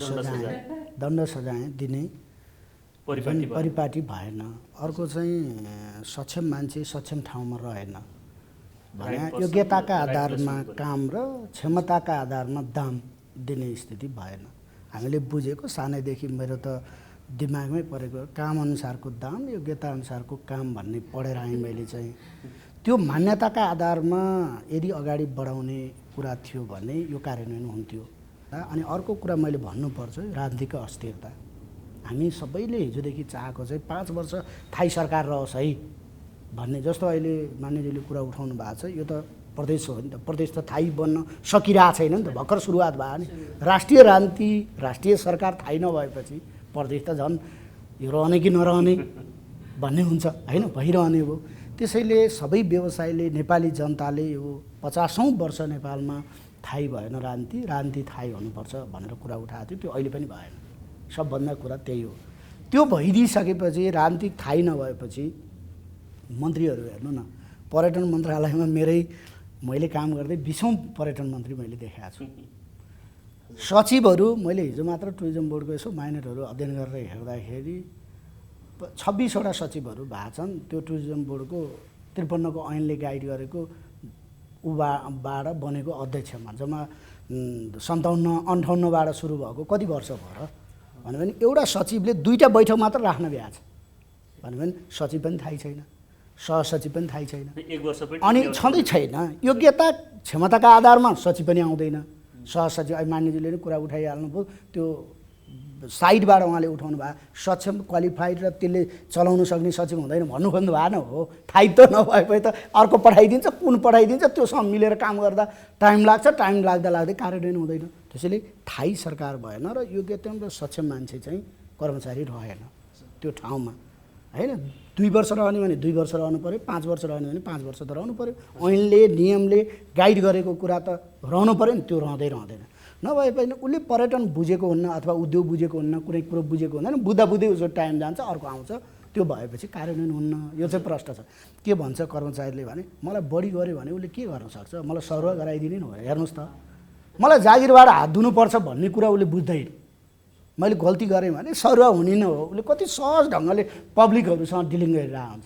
दण्ड सजाय दिने परिपाटी भएन। अर्को चाहिँ सक्षम मान्छे सक्षम ठाउँमा रहेन भने योग्यताका आधारमा काम र क्षमताका आधारमा दाम दिने स्थिति भएन। हामीले बुझेको सानैदेखि मेरो त दिमागमै परेको काम अनुसारको दाम, योग्यता अनुसारको काम भन्ने पढेर आएँ मैले चाहिँ। त्यो मान्यताका आधारमा यदि अगाडि बढाउने कुरा थियो भने यो कार्यान्वयन हुन्थ्यो। अनि अर्को कुरा मैले भन्नुपर्छ राजनीतिक अस्थिरता। हामी सबैले हिजोदेखि चाहेको चाहिँ 5 वर्ष थाई सरकार रहोस् है भन्ने, जस्तो अहिले मान्यजीले कुरा उठाउनु भएको छ, यो त प्रदेश हो नि त, प्रदेश त थाई बन्न सकिरहेको छैन नि त, भर्खर सुरुवात भयो नि। राष्ट्रिय राजनीति, राष्ट्रिय सरकार थाई नभएपछि प्रदेश त झन् यो रहने कि नरहने भन्ने हुन्छ होइन, भइरहने हो। त्यसैले सबै व्यवसायले नेपाली जनताले यो 50औं वर्ष नेपालमा थाहै भएन राजनीति थाहै हुनुपर्छ भनेर कुरा उठाएको थियो, त्यो अहिले पनि भएन। सबभन्दा कुरा त्यही हो। त्यो भइदिइसकेपछि राजनीतिक थाहै नभएपछि मन्त्रीहरू हेर्नु न, पर्यटन मन्त्रालयमा मैले काम गर्दै 20औं पर्यटन मन्त्री मैले देखाएको छु। सचिवहरू मैले हिजो मात्र टुरिज्म बोर्डको यसो माइनरहरू अध्ययन गरेर हेर्दाखेरि 26वटा सचिवहरू भएको छन्। त्यो टुरिज्म बोर्डको 53 को ऐनले गाइड गरेको उबाट बनेको अध्यक्षमा जम्मा 57-58बाट सुरु भएको कति वर्ष भयो र भन्यो भने एउटा सचिवले 2टा बैठक मात्र राख्न भ्याएको छ भन्यो भने सचिव पनि थाहै छैन, सहसचिव पनि थाहै छैन, अनि छँदै छैन। योग्यता क्षमताका आधारमा सचिव पनि आउँदैन, सहसचिव अहिले मान्यजीले नै कुरा उठाइहाल्नुभयो, त्यो साइडबाट उहाँले उठाउनु भयो, सक्षम क्वालिफाइड र त्यसले चलाउन सक्ने सचिव हुँदैन भन्नु खोज्नु भएन हो। थाहै त नभएपछि त अर्को पठाइदिन्छ, कुन पठाइदिन्छ, त्योसँग मिलेर काम गर्दा टाइम लाग्छ, टाइम लाग्दै कार्यान्वयन हुँदैन। त्यसैले थाहै सरकार भएन र योग्यतम र सक्षम मान्छे चाहिँ कर्मचारी रहेन त्यो ठाउँमा हैन। 2 वर्ष रहने भने 2 वर्ष रहनु पर्यो, 5 वर्ष रहने भने 5 वर्ष त रहनु पर्यो। ऐनले नियमले गाइड गरेको कुरा त रहनु पर्यो नि, त्यो रहँदैन। नभएपछि उसले पर्यटन बुझेको हुन्न अथवा उद्योग बुझेको हुन्न, कुनै कुरो बुझेको हुँदैन, बुझ्दै उसको टाइम जान्छ, अर्को आउँछ, त्यो भएपछि कार्यान्वयन हुन्न। यो चाहिँ प्रश्न छ। के भन्छ कर्मचारीले भने मलाई बढी गर्यो भने उसले के गर्न सक्छ, मलाई सरुवा गराइदिने नि हो। हेर्नुहोस् त, मलाई जागिरबाट हात धुनुपर्छ भन्ने कुरा उसले बुझ्दैन। मैले गल्ती गरेँ भने सरुवा हुने नै हो। उसले कति सहज ढङ्गले पब्लिकहरूसँग डिलिङ गरिरहेको हुन्छ।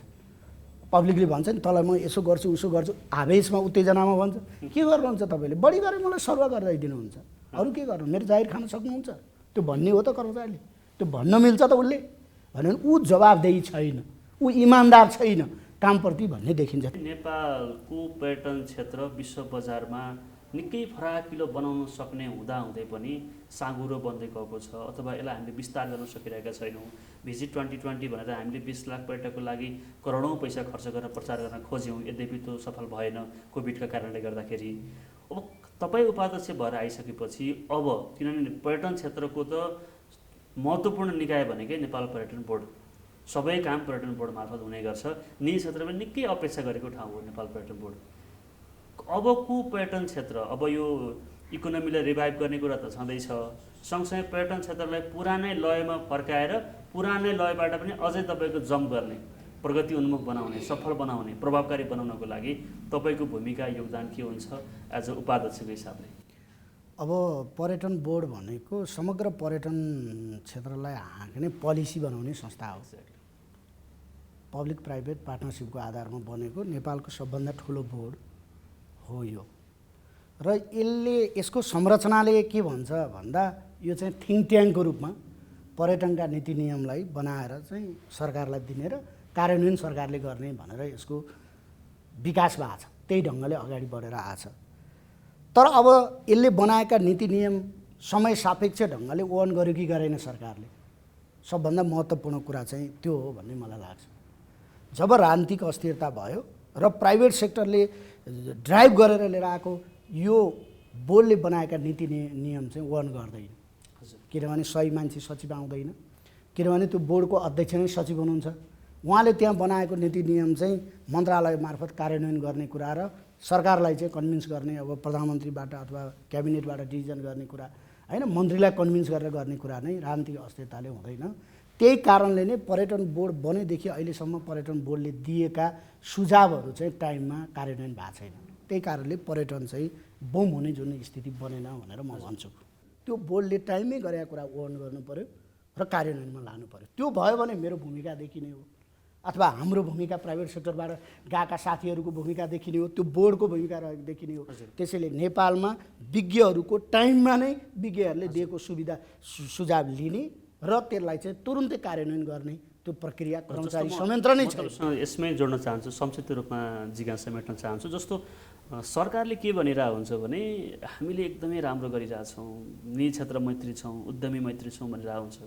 पब्लिकले भन्छ नि तँलाई म यसो गर्छु उसो गर्छु, आवेशमा उत्तेजनामा भन्छ। के गर्नुहुन्छ तपाईँले, बढी गरेर मलाई सरुवा गरिदिनुहुन्छ, अरू के गर्नु, मेरो जागिर खान सक्नुहुन्छ, त्यो भन्ने हो त कर्मचारीले। त्यो भन्न मिल्छ त उसले भन्यो भने ऊ जवाबदेही छैन, ऊ इमान्दार छैन कामप्रति भन्ने देखिन्छ। नेपालको पर्यटन क्षेत्र विश्व बजारमा निकै फराकिलो बनाउन सक्ने हुँदाहुँदै पनि साँघुरो बन्दै गएको छ, अथवा यसलाई हामीले विस्तार गर्न सकिरहेका छैनौँ। भिजिट 2020 भनेर हामीले 20 लाख पर्यटकको लागि करोडौँ पैसा खर्च गरेर प्रचार गर्न खोज्यौँ, यद्यपि त्यो सफल भएन कोभिडका कारणले गर्दाखेरि। अब तपाईँ उपाध्यक्ष भएर आइसकेपछि अब किनभने पर्यटन क्षेत्रको त महत्त्वपूर्ण निकाय भनेकै नेपाल पर्यटन बोर्ड, सबै काम पर्यटन बोर्ड मार्फत हुने गर्छ। निजी क्षेत्रमा निकै अपेक्षा गरेको ठाउँ हो नेपाल पर्यटन बोर्ड। अबको पर्यटन क्षेत्र, अब यो इकोनोमीलाई रिभाइभ गर्ने कुरा त छँदैछ, सँगसँगै पर्यटन क्षेत्रलाई पुरानै लयमा फर्काएर पुरानै लयबाट पनि अझै तपाईँको जम्प गर्ने, प्रगति उन्मुख बनाउने, सफल बनाउने, प्रभावकारी बनाउनको लागि तपाईँको भूमिका योगदान के हुन्छ एज अ उपाध्यक्षको हिसाबले? अब पर्यटन बोर्ड भनेको समग्र पर्यटन क्षेत्रलाई हाँक्ने पोलिसी बनाउने संस्था हो। पब्लिक प्राइभेट पार्टनरसिपको आधारमा बनेको नेपालको सबभन्दा ठुलो बोर्ड हो यो। र यसको संरचनाले के भन्छ भन्दा यो चाहिँ थिङ्क ट्याङ्कको रूपमा पर्यटनका नीति नियमलाई बनाएर चाहिँ सरकारलाई दिने र कार्यान्वयन सरकारले गर्ने भनेर यसको विकास भएको छ, त्यही ढङ्गले अगाडि बढेर आएको छ। तर अब यसले बनाएका नीति नियम समय सापेक्ष ढङ्गले ओन गर्यो कि गरेन सरकारले, सबभन्दा महत्त्वपूर्ण कुरा चाहिँ त्यो हो भन्ने मलाई लाग्छ। जब राजनीतिक अस्थिरता भयो र प्राइभेट सेक्टरले ड्राइभ गरेर लिएर आएको यो बोर्डले बनाएका नीति नियम चाहिँ ओन गर्दैन, किनभने सही मान्छे सचिव आउँदैन, किनभने त्यो बोर्डको अध्यक्ष नै सचिव हुनुहुन्छ। उहाँले त्यहाँ बनाएको नीति नियम चाहिँ मन्त्रालय मार्फत कार्यान्वयन गर्ने कुरा र सरकारलाई चाहिँ कन्भिन्स गर्ने, अब प्रधानमन्त्रीबाट अथवा क्याबिनेटबाट डिसिजन गर्ने कुरा हैन, मन्त्रीलाई कन्भिन्स गरेर गर्ने कुरा नै राजनीतिक अस्थिरताले हुँदैन। त्यही कारणले नै पर्यटन बोर्ड बनेदेखि अहिलेसम्म पर्यटन बोर्डले दिएका सुझावहरू चाहिँ टाइममा कार्यान्वयन भएको छैन। त्यही कारणले पर्यटन चाहिँ बम हुने जुन स्थिति बनेन भनेर म भन्छु। त्यो बोर्डले टाइममै गरेका कुरा ओन गर्नु पर्यो र कार्यान्वयनमा लानु पर्यो। त्यो भयो भने मेरो भूमिका देखिने हो, अथवा हाम्रो भूमिका प्राइभेट सेक्टरबाट गएका साथीहरूको भूमिका देखिने हो, त्यो बोर्डको भूमिका देखिने हो। त्यसैले नेपालमा विज्ञहरूको टाइममा नै विज्ञहरूले दिएको सुविधा सुझाव लिने र त्यसलाई चाहिँ तुरुन्तै कार्यान्वयन गर्ने त्यो प्रक्रिया कर्मचारी संयन्त्र नै छ। यसमै जोड्न चाहन्छु, संक्षिप्त रूपमा जिज्ञासा मेट्न चाहन्छु। जस्तो सरकारले के भनिरहेको हुन्छ भने हामीले एकदमै राम्रो गरिरहेछौँ, निजी क्षेत्र मैत्री छौँ, उद्यमी मैत्री छौँ भनिरहेको हुन्छ।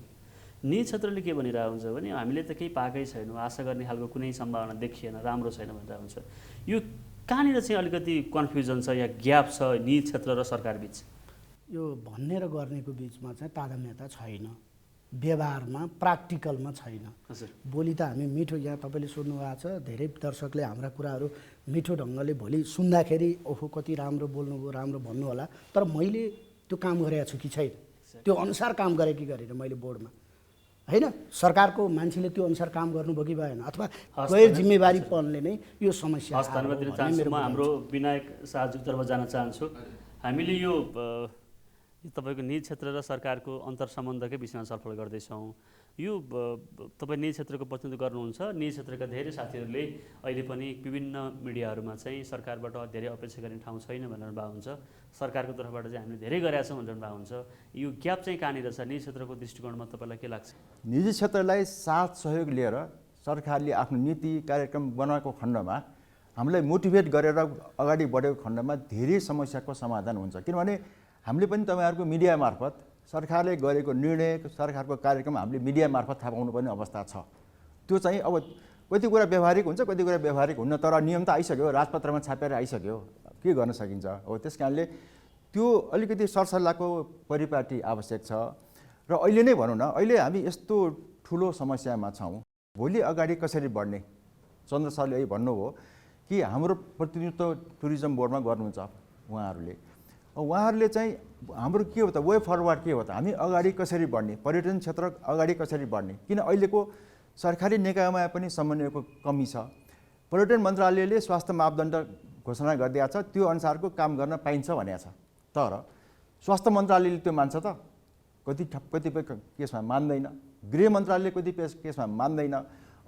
निजी क्षेत्रले के भनिरहेको हुन्छ भने हामीले त केही पाएकै छैनौँ, आशा गर्ने खालको कुनै सम्भावना देखिएन, राम्रो छैन भनिरहेको हुन्छ। यो कहाँनिर चाहिँ अलिकति कन्फ्युजन छ या ग्याप छ निजी क्षेत्र र सरकार बिच? यो भन्ने र गर्नेको बिचमा चाहिँ तादात्म्यता छैन। व्यवहारमा प्र्याक्टिकलमा छैन। हजुर भोलि त हामी मिठो, यहाँ तपाईँले सोध्नु भएको छ, धेरै दर्शकले हाम्रा कुराहरू मिठो ढङ्गले भोलि सुन्दाखेरि ओहो कति राम्रो बोल्नुभयो, राम्रो भन्नु होला, तर मैले त्यो काम गरेको छु कि छैन, त्यो अनुसार काम गरेँ कि गरेन मैले बोर्डमा, होइन? सरकारको मान्छेले त्यो अनुसार काम गर्नुभयो कि भएन, अथवा गैर जिम्मेवारीपनले नै यो समस्या हस्, धन्यवाद दिन चाहन्छु। म हाम्रो विनायक शाहजुतर्फ जान चाहन्छु। हामीले यो तपाईँको निजी क्षेत्र र सरकारको अन्तर सम्बन्धकै विषयमा छलफल गर्दैछौँ। यो तपाईँ निजी क्षेत्रको प्रतिनिधित्व गर्नुहुन्छ। निजी क्षेत्रका धेरै साथीहरूले अहिले पनि विभिन्न मिडियाहरूमा चाहिँ सरकारबाट धेरै अपेक्षा गर्ने ठाउँ छैन भनेर भएको हुन्छ, सरकारको तर्फबाट चाहिँ हामीले धेरै गरेका छौँ भनेर भएको हुन्छ। यो ग्याप चाहिँ कहाँनिर छ? निजी क्षेत्रको दृष्टिकोणमा तपाईँलाई के लाग्छ? निजी क्षेत्रलाई साथ सहयोग लिएर सरकारले आफ्नो नीति कार्यक्रम बनाएको खण्डमा हामीलाई मोटिभेट गरेर अगाडि बढेको खण्डमा धेरै समस्याको समाधान हुन्छ। किनभने हामीले पनि तपाईँहरूको मिडिया मार्फत सरकारले गरेको निर्णय, सरकारको कार्यक्रम हामीले मिडिया मार्फत थाहा पाउनुपर्ने अवस्था छ। त्यो चाहिँ अब कति कुरा व्यवहारिक हुन्छ, कति कुरा व्यवहारिक हुन्न, तर नियम त आइसक्यो, राजपत्रमा छापेर आइसक्यो, के गर्न सकिन्छ हो। त्यस कारणले त्यो अलिकति सरसल्लाहको परिपाटी आवश्यक छ। र अहिले नै भनौँ न, अहिले हामी यस्तो ठुलो समस्यामा छौँ, भोलि अगाडि कसरी बढ्ने? चन्द्र सरले यही भन्नुभयो कि हाम्रो प्रतिनिधित्व टुरिज्म बोर्डमा गर्नुहुन्छ उहाँहरूले चाहिँ हाम्रो के हो त, वे फरवर्ड के हो त, हामी अगाडि कसरी बढ्ने, पर्यटन क्षेत्र अगाडि कसरी बढ्ने? किन अहिलेको सरकारी निकायमा पनि समन्वयको कमी छ। पर्यटन मन्त्रालयले स्वास्थ्य मापदण्ड घोषणा गरिदिएको छ, त्यो अनुसारको काम गर्न पाइन्छ भनेको छ, तर स्वास्थ्य मन्त्रालयले त्यो मान्छ त? कतिपय केसमा मान्दैन, गृह मन्त्रालयले कतिपय केसमा मान्दैन,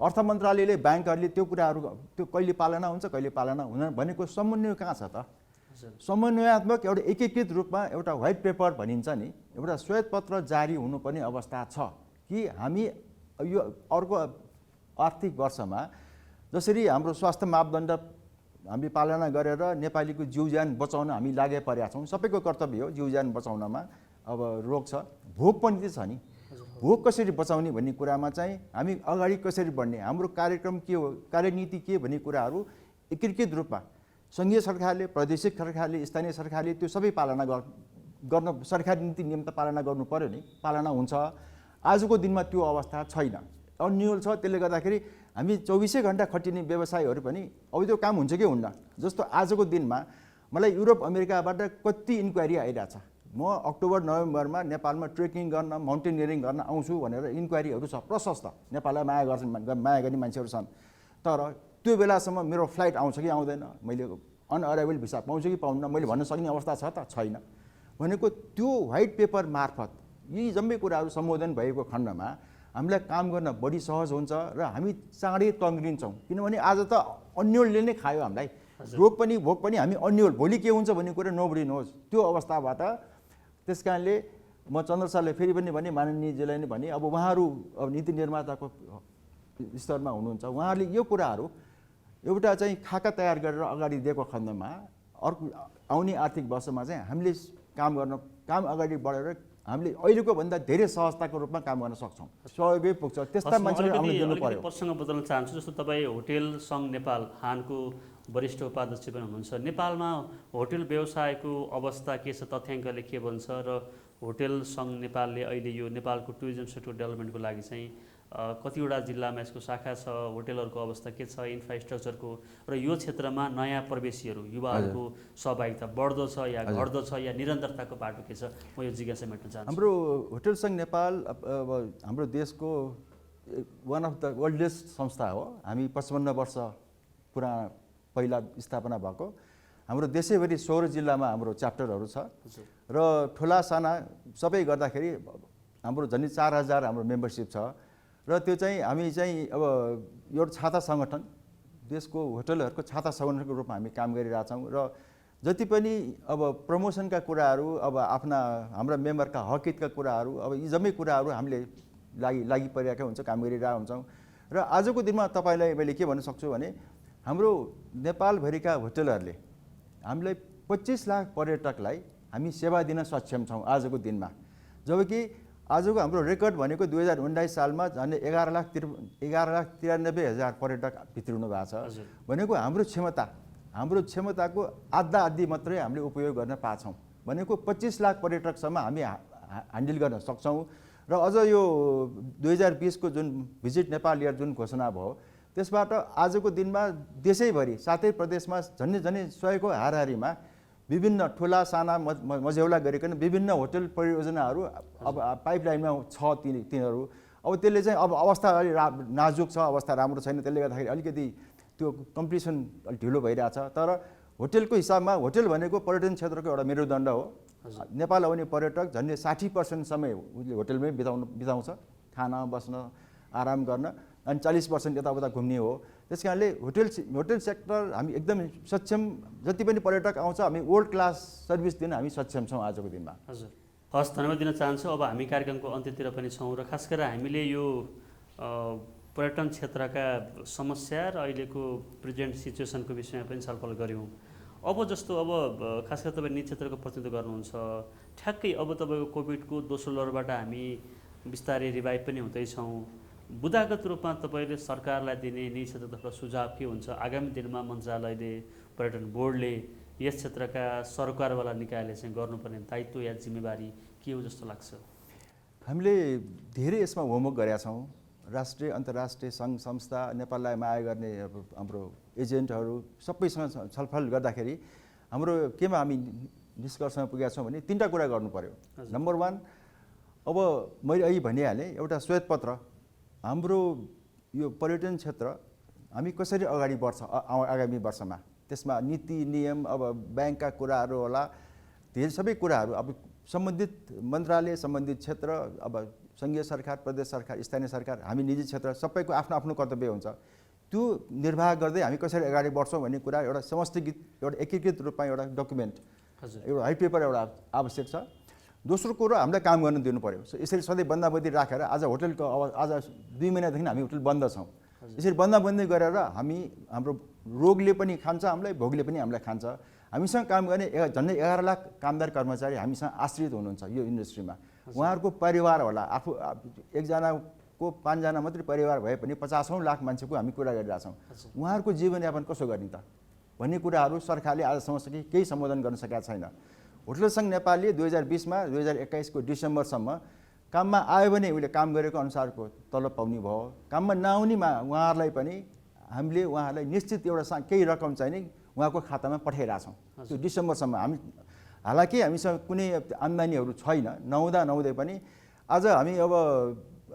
अर्थ मन्त्रालयले, ब्याङ्कहरूले त्यो कुराहरू त्यो कहिले पालना हुन्छ कहिले पालना हुँदैन भनेको समन्वय कहाँ छ त? समन्वयात्मक एउटा एकीकृत रूपमा एउटा व्हाइट पेपर भनिन्छ नि, एउटा श्वेतपत्र जारी हुनुपर्ने अवस्था छ कि हामी यो अर्को आर्थिक वर्षमा जसरी हाम्रो स्वास्थ्य मापदण्ड हामी पालना गरेर नेपालीको जीवज्यान बचाउन हामी लागे परेका छौँ, सबैको कर्तव्य हो जीवज्यान बचाउनमा। अब रोग छ, भोग पनि छ नि, भोग कसरी बचाउने भन्ने कुरामा चाहिँ हामी अगाडि कसरी बढ्ने, हाम्रो कार्यक्रम के हो, कार्यनीति के भन्ने कुराहरू एकीकृत रूपमा सङ्घीय सरकारले, प्रादेशिक सरकारले, स्थानीय सरकारले त्यो सबै पालना गर्न सरकारी नीति नियम त पालना गर्नु पर्यो नि, पालना हुन्छ। आजको दिनमा त्यो अवस्था छैन, अन्यल छ। त्यसले गर्दाखेरि हामी 24 घण्टा खटिने व्यवसायहरू पनि अब त्यो काम हुन्छ कि हुन्न। जस्तो आजको दिनमा मलाई युरोप अमेरिकाबाट कति इन्क्वायरी आइरहेछ, म अक्टोबर नोभेम्बरमा नेपालमा ट्रेकिङ गर्न, माउन्टेनियरिङ गर्न आउँछु भनेर इन्क्वायरीहरू छ प्रशस्त। नेपाललाई माया गर्ने मान्छेहरू छन्, तर त्यो बेलासम्म मेरो फ्लाइट आउँछ कि आउँदैन, मैले अनअराइभल भिसा पाउँछु कि पाउँदैन, मैले भन्न सक्ने अवस्था छ त? छैन। भनेको त्यो व्हाइट पेपर मार्फत यी जम्मै कुराहरू सम्बोधन भएको खण्डमा हामीलाई काम गर्न बढी सहज हुन्छ र हामी चाँडै तङ्ग्रिन्छौँ। किनभने आज त अन्यलले नै खायो हामीलाई, रोग पनि भोग पनि हामी अन्यल, भोलि के हुन्छ भन्ने कुरा नोबडी नोज। त्यो अवस्थाबाट त्यस कारणले म चन्द्र सरले फेरि पनि भने, माननीयजीलाई नै भने, अब उहाँहरू अब नीति निर्माताको स्तरमा हुनुहुन्छ, उहाँहरूले यो कुराहरू एउटा चाहिँ खाका तयार गरेर अगाडि दिएको खण्डमा अर्को आउने आर्थिक वर्षमा चाहिँ हामीले काम अगाडि बढेर हामीले अहिलेको भन्दा धेरै सहजताको रूपमा काम गर्न सक्छौँ, सहयोगै पुग्छ। त्यस्ता मान्छेहरू आउन दिनु पर्यो। प्रसङ्ग बदल्न चाहन्छु। जस्तो तपाईँ होटेल सङ्घ नेपाल हानको वरिष्ठ उपाध्यक्ष पनि हुनुहुन्छ। नेपालमा होटेल व्यवसायको अवस्था के छ, तथ्याङ्कले के भन्छ, र होटेल सङ्घ नेपालले अहिले यो नेपालको टुरिज्म सेक्टर डेभलपमेन्टको लागि चाहिँ कतिवटा जिल्लामा यसको शाखा छ, होटेलहरूको अवस्था के छ, इन्फ्रास्ट्रक्चरको, र यो क्षेत्रमा नयाँ प्रवेशीहरू युवाहरूको सहभागिता बढ्दो छ या घट्दो छ या निरन्तरताको बाटो के छ, म यो जिज्ञासा मेट्न चाहन्छु। हाम्रो होटेल सङ्घ नेपाल हाम्रो देशको वान अफ द ओल्डेस्ट संस्था हो। हामी 55 वर्ष पहिला स्थापना भएको। हाम्रो देशैभरि 16 जिल्लामा हाम्रो च्याप्टरहरू छ र ठुला साना सबै गर्दाखेरि हाम्रो झन्डै 4000 हाम्रो मेम्बरसिप छ। र त्यो चाहिँ हामी चाहिँ अब एउटा छाता सङ्गठन, देशको होटलहरूको छाता सङ्गठनको रूपमा हामी काम गरिरहेछौँ। र जति पनि अब प्रमोसनका कुराहरू, अब हाम्रा मेम्बरका हकितका कुराहरू, अब यी जम्मै कुराहरू हामीले लागि परिरहेका हुन्छ, काम गरिरहेका हुन्छौँ। र आजको दिनमा तपाईँलाई मैले के भन्न सक्छु भने, हाम्रो नेपालभरिका होटलहरूले हामीलाई 25 लाख पर्यटकलाई हामी सेवा दिन सक्षम छौँ आजको दिनमा। जबकि आजको हाम्रो रेकर्ड भनेको 2019 सालमा झन्डै 11,93,000 पर्यटक भित्रिनु भएको छ। भनेको हाम्रो क्षमताको आधा मात्रै हामीले उपयोग गर्न पाछौँ। भनेको 25 लाख पर्यटकसम्म हामी ह्यान्डल गर्न सक्छौँ। र र अझ यो 2020 को जुन भिजिट नेपाल इयर जुन घोषणा भयो त्यसबाट आजको दिनमा देशैभरि 7 प्रदेशमा झन्डै 100 को हाराहारीमा विभिन्न ठुला साना मझौला गरिकन विभिन्न होटल परियोजनाहरू अब पाइपलाइनमा छ तिनीहरू। अब त्यसले चाहिँ अब अवस्था अलि नाजुक छ, अवस्था राम्रो छैन, त्यसले गर्दाखेरि अलिकति त्यो कम्प्लिसन अलिक ढिलो भइरहेछ। तर होटलको हिसाबमा होटल भनेको पर्यटन क्षेत्रको एउटा मेरुदण्ड हो। नेपाल आउने पर्यटक झन्डै 60% समय उसले होटलमै बिताउँछ, खान बस्न आराम गर्न, अनि 40% यताउता घुम्ने हो। त्यस कारणले होटल सेक्टर हामी एकदम सक्षम, जति पनि पर्यटक आउँछ हामी वर्ल्ड क्लास सर्भिस दिन हामी सक्षम छौँ आजको दिनमा। हजुर, हस्, धन्यवाद दिन चाहन्छु। अब हामी कार्यक्रमको अन्त्यतिर पनि छौँ र खास गरेर हामीले यो पर्यटन क्षेत्रका समस्या र अहिलेको प्रेजेन्ट सिचुएसनको विषयमा पनि छलफल गऱ्यौँ। अब जस्तो अब खास गरी तपाईँ निजी क्षेत्रको प्रतिनिधित्व गर्नुहुन्छ, ठ्याक्कै अब तपाईँको कोभिडको दोस्रो लहरबाट हामी बिस्तारै रिभाइभ पनि हुँदैछौँ। बुदागत रूपमा तपाईँले सरकारलाई दिने निजी क्षेत्रतर्फ सुझाव के हुन्छ? आगामी दिनमा मन्त्रालयले, पर्यटन बोर्डले, यस क्षेत्रका सरकारवाला निकायले चाहिँ गर्नुपर्ने दायित्व या जिम्मेवारी के हो जस्तो लाग्छ? हामीले धेरै यसमा होमवर्क गरेका छौँ। राष्ट्रिय अन्तर्राष्ट्रिय सङ्घ संस्था, नेपाललाई माया गर्ने हाम्रो एजेन्टहरू सबैसँग छलफल गर्दाखेरि हाम्रो केमा हामी निष्कर्षमा पुगेका छौँ भने 3टा कुरा गर्नु पर्यो। नम्बर 1, अब मैले अहिले भनिहालेँ, एउटा श्वेतपत्र हाम्रो यो पर्यटन क्षेत्र हामी कसरी अगाडि बढ्छ आगामी वर्षमा, त्यसमा नीति नियम, अब ब्याङ्कका कुराहरू होला, धेरै सबै कुराहरू अब सम्बन्धित मन्त्रालय, सम्बन्धित क्षेत्र, अब सङ्घीय सरकार, प्रदेश सरकार, स्थानीय सरकार, हामी निजी क्षेत्र सबैको आफ्नो आफ्नो कर्तव्य हुन्छ। त्यो निर्वाह गर्दै हामी कसरी अगाडि बढ्छौँ भन्ने कुरा एउटा समष्टिगत, एउटा एकीकृत रूपमा एउटा डकुमेन्ट, एउटा व्हाइट पेपर एउटा आवश्यक छ। दोस्रो कुरो, हामीलाई काम गर्न दिनु पर्यो। यसरी सधैँ बन्दाबन्दी राखेर आज होटलको आज 2 महिनादेखि हामी होटल बन्द छौँ। यसरी बन्दाबन्दी गरेर हाम्रो रोगले पनि खान्छ, हामीलाई भोगले पनि हामीलाई खान्छ। हामीसँग काम गर्ने झन्डै 11 लाख कामदार कर्मचारी हामीसँग आश्रित हुनुहुन्छ यो इन्डस्ट्रीमा। उहाँहरूको परिवार होला, आफू एकजनाको 5 जना मात्रै परिवार भए पनि 50औं लाख मान्छेको हामी कुरा गरिरहेछौँ। उहाँहरूको जीवनयापन कसो गर्ने त भन्ने कुराहरू सरकारले आजसम्म केही सम्बोधन गर्न सकेका छैन। होटल सङ्घ नेपालले 2020 मा 2021 को डिसेम्बरसम्म काममा आयो भने उसले काम गरेको अनुसारको तलब पाउने भयो। काममा नआउनेमा उहाँहरूलाई पनि हामीले उहाँहरूलाई निश्चित एउटा केही रकम चाहिँ नि उहाँको खातामा पठाइरहेछौँ। त्यो डिसेम्बरसम्म हालाकि हामीसँग कुनै आम्दानीहरू छैन, नहुँदै पनि आज हामी अब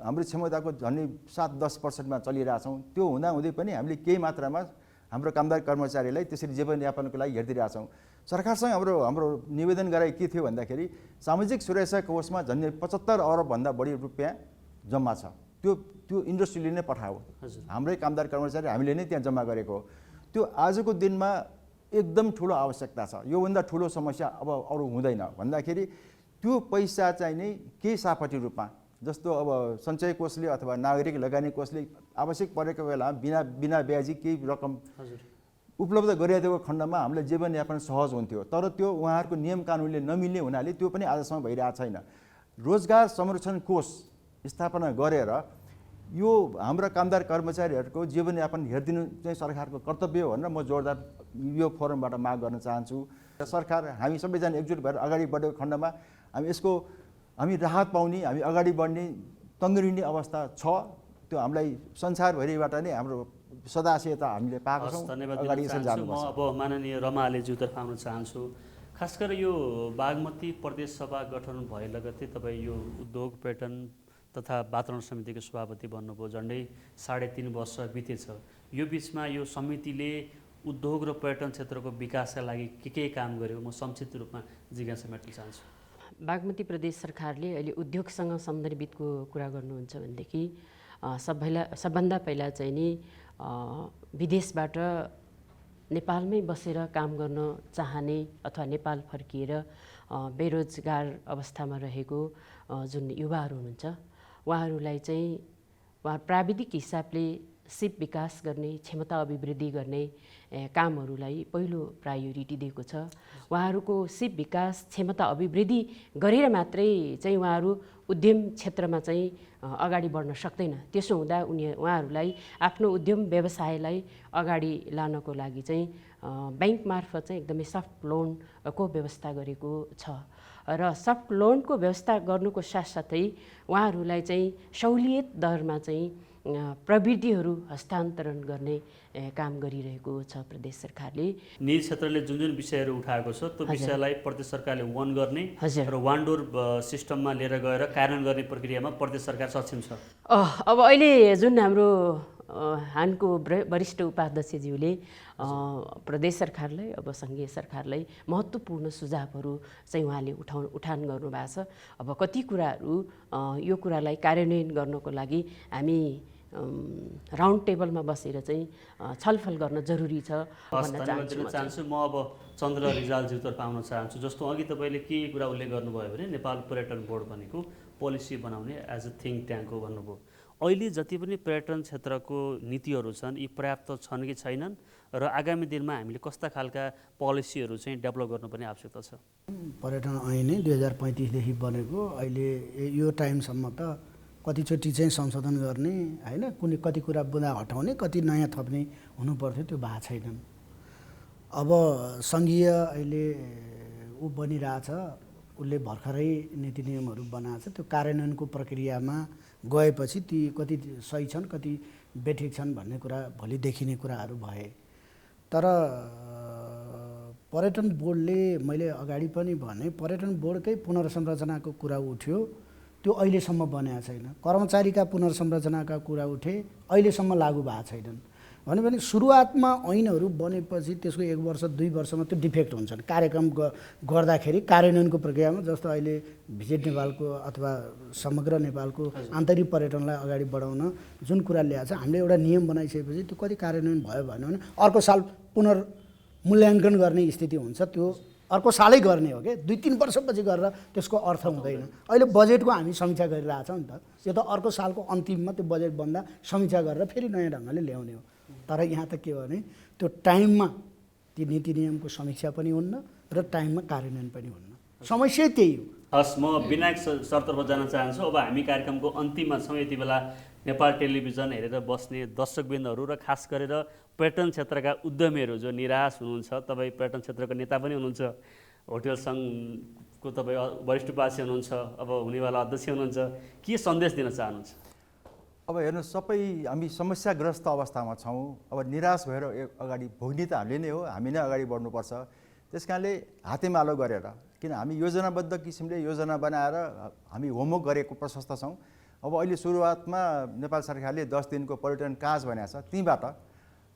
हाम्रो क्षमताको झन्डै 7-10% मा चलिरहेछौँ। त्यो हुँदै पनि हामीले केही मात्रामा हाम्रो कामदार कर्मचारीलाई त्यसरी जीवनयापनको लागि हेरिदिरहेछौँ। सरकारसँग हाम्रो निवेदन गराइ के थियो भन्दाखेरि सामाजिक सुरक्षा कोषमा झन्डै 75 अरबभन्दा बढी रुपियाँ जम्मा छ। त्यो इन्डस्ट्रीले नै पठायो, हाम्रै कामदार कर्मचारी हामीले नै त्यहाँ जम्मा गरेको हो। त्यो आजको दिनमा एकदम ठुलो आवश्यकता छ। योभन्दा ठुलो समस्या अब अरू हुँदैन भन्दाखेरि त्यो पैसा चाहिँ नै केही सापटी रूपमा, जस्तो अब सञ्चय कोषले अथवा नागरिक लगानी कोषले आवश्यक परेको बेला बिना ब्याजी केही रकम उपलब्ध गरिदिएको खण्डमा हामीलाई जीवनयापन सहज हुन्थ्यो। तर त्यो उहाँहरूको नियम कानुनले नमिल्ने हुनाले त्यो पनि आजसम्म भइरहेको छैन। रोजगार संरक्षण कोष स्थापना गरेर यो हाम्रा कामदार कर्मचारीहरूको जीवनयापन हेरिदिनु चाहिँ सरकारको कर्तव्य हो भनेर म जोरदार यो फोरमबाट माग गर्न चाहन्छु। सरकार हामी सबैजना एकजुट भएर अगाडि बढेको खण्डमा हामी राहत पाउने, हामी अगाडि बढ्ने, तङ्ग्रिने अवस्था छ। त्यो हामीलाई संसारभरिबाट नै हाम्रो सदाशयता हामीले पाएको छौँ। अगाडि म अब माननीय रमा आलेज्यूतर्फ आउन चाहन्छु। खास गरेर यो बागमती प्रदेश सभा गठन भए लगत्तै तपाईँ यो उद्योग, पर्यटन तथा वातावरण समितिको सभापति बन्नुभयो। झन्डै 3.5 वर्ष बितेछ। यो बिचमा यो समितिले उद्योग र पर्यटन क्षेत्रको विकासका लागि के काम गर्यो? म संक्षिप्त रूपमा जिज्ञासा मेट्न चाहन्छु। बागमती प्रदेश सरकारले अहिले उद्योगसँग सन्दर्भितको कुरा गर्नुहुन्छ भनेदेखि सबभन्दा पहिला चाहिँ नि विदेशबाट नेपालमै बसेर काम गर्न चाहने अथवा नेपाल फर्किएर बेरोजगार अवस्थामा रहेको जुन युवाहरू हुनुहुन्छ उहाँहरूलाई चाहिँ प्राविधिक हिसाबले सिप विकास गर्ने, क्षमता अभिवृद्धि गर्ने कामहरूलाई पहिलो प्रायोरिटी दिएको छ। उहाँहरूको सिप विकास, क्षमता अभिवृद्धि गरेर मात्रै चाहिँ उहाँहरू उद्यम क्षेत्रमा चाहिँ अगाडि बढ्न सक्दैन। त्यसो हुँदा उहाँहरूलाई आफ्नो उद्यम व्यवसायलाई अगाडि लानको लागि चाहिँ ब्याङ्क मार्फत चाहिँ एकदमै सफ्ट लोनको व्यवस्था गरेको छ र सफ्ट लोनको व्यवस्था गर्नुको साथसाथै उहाँहरूलाई चाहिँ सहुलियत दरमा चाहिँ प्रविधिहरू हस्तान्तरण गर्ने काम गरिरहेको छ प्रदेश सरकारले। निजी क्षेत्रले जुन जुन विषयहरू उठाएको छ त्यो विषयलाई प्रदेश सरकारले वन गर्ने र वान डोर सिस्टममा लिएर गएर कार्यान्वयन गर्ने प्रक्रियामा प्रदेश सरकार सक्षम छ। अब अहिले जुन हाम्रो हानको वरिष्ठ उपाध्यक्षज्यूले प्रदेश सरकारलाई, अब सङ्घीय सरकारलाई महत्त्वपूर्ण सुझावहरू चाहिँ उहाँले उठान गर्नुभएको छ। अब कति कुराहरू यो कुरालाई कार्यान्वयन गर्नको लागि हामी राउन्ड टेबलमा बसेर चाहिँ छलफल गर्न जरुरी छ भन्न चाहन्छु। म अब चन्द्र रिजालज्यूतर्फ आउन चाहन्छु। जस्तो अघि तपाईँले के कुरा उल्लेख गर्नुभयो भने नेपाल पर्यटन बोर्ड भनेको पोलिसी बनाउने एज अ थिङ्क ट्याङ्क हो भन्नुभयो। अहिले जति पनि पर्यटन क्षेत्रको नीतिहरू छन् यी पर्याप्त छन् कि छैनन् र आगामी दिनमा हामीले कस्ता खालका पोलिसीहरू चाहिँ डेभलप गर्नुपर्ने आवश्यकता छ? पर्यटन ऐन 2035देखि बनेको, अहिले यो टाइमसम्म त कतिचोटि चाहिँ संशोधन गर्ने होइन, कुनै कति कुरा बुँदा हटाउने, कति नयाँ थप्ने हुनुपर्थ्यो, त्यो भएको छैनन्। अब सङ्घीय अहिले ऊ बनिरहेछ, उसले भर्खरै नीति नियमहरू बनाएको छ। त्यो कार्यान्वयनको प्रक्रियामा गएपछि ती कति सही छन्, कति बेठिक छन् भन्ने कुरा भोलि देखिने कुराहरू भए। तर पर्यटन बोर्डले, मैले अगाडि पनि भने, पर्यटन बोर्डकै पुनर्संरचनाको कुरा उठ्यो, त्यो अहिलेसम्म बनाएको छैन। कर्मचारीका पुनर्संरचनाका कुरा उठे, अहिलेसम्म लागू भएको छैनन्। भने सुरुवातमा ऐनहरू बनेपछि त्यसको 1 वर्ष 2 वर्षमा त्यो डिफेक्ट हुन्छन्। कार्यक्रम गर्दाखेरि कार्यान्वयनको प्रक्रियामा, जस्तो अहिले भिजिट नेपालको अथवा समग्र नेपालको आन्तरिक पर्यटनलाई अगाडि बढाउन जुन कुरा ल्याएको छ, हामीले एउटा नियम बनाइसकेपछि त्यो कति कार्यान्वयन भयो भने अर्को साल पुनर्मूल्याङ्कन गर्ने स्थिति हुन्छ। त्यो अर्को सालै गर्ने हो कि 2-3 वर्षपछि गरेर त्यसको अर्थ हुँदैन। अहिले बजेटको हामी समीक्षा गरिरहेछौँ नि त, यो त अर्को सालको अन्तिममा त्यो बजेट बन्दा समीक्षा गरेर फेरि नयाँ ढङ्गले ल्याउने हो। तर यहाँ त के भने त्यो टाइममा ती नीति नियमको समीक्षा पनि हुन्न र टाइममा कार्यान्वयन पनि हुन्न। समस्या त्यही हो। हस्, म विनायक सरतर्फ जान चाहन्छु। अब हामी कार्यक्रमको अन्तिममा छौँ। यति बेला नेपाल टेलिभिजन हेरेर बस्ने दर्शकवृन्दहरू र खास गरेर पर्यटन क्षेत्रका उद्यमीहरू जो निराश हुनुहुन्छ, तपाईँ पर्यटन क्षेत्रको नेता पनि हुनुहुन्छ, होटल सङ्घको तपाईँ वरिष्ठ उपाध्यक्ष हुनुहुन्छ, अब हुनेवाला अध्यक्ष हुनुहुन्छ, के सन्देश दिन चाहनुहुन्छ? अब हेर्नुहोस्, सबै हामी समस्याग्रस्त अवस्थामा छौँ। अब निराश भएर अगाडि भोग्ने त हामीले नै हो, हामी नै अगाडि बढ्नुपर्छ। त्यस कारणले हातेमालो गरेर, किन हामी योजनाबद्ध किसिमले योजना बनाएर हामी होमवर्क गरेको प्रशस्त छौँ। अब अहिले सुरुवातमा नेपाल सरकारले 10 दिनको पर्यटन काज भनेको छ, तीबाट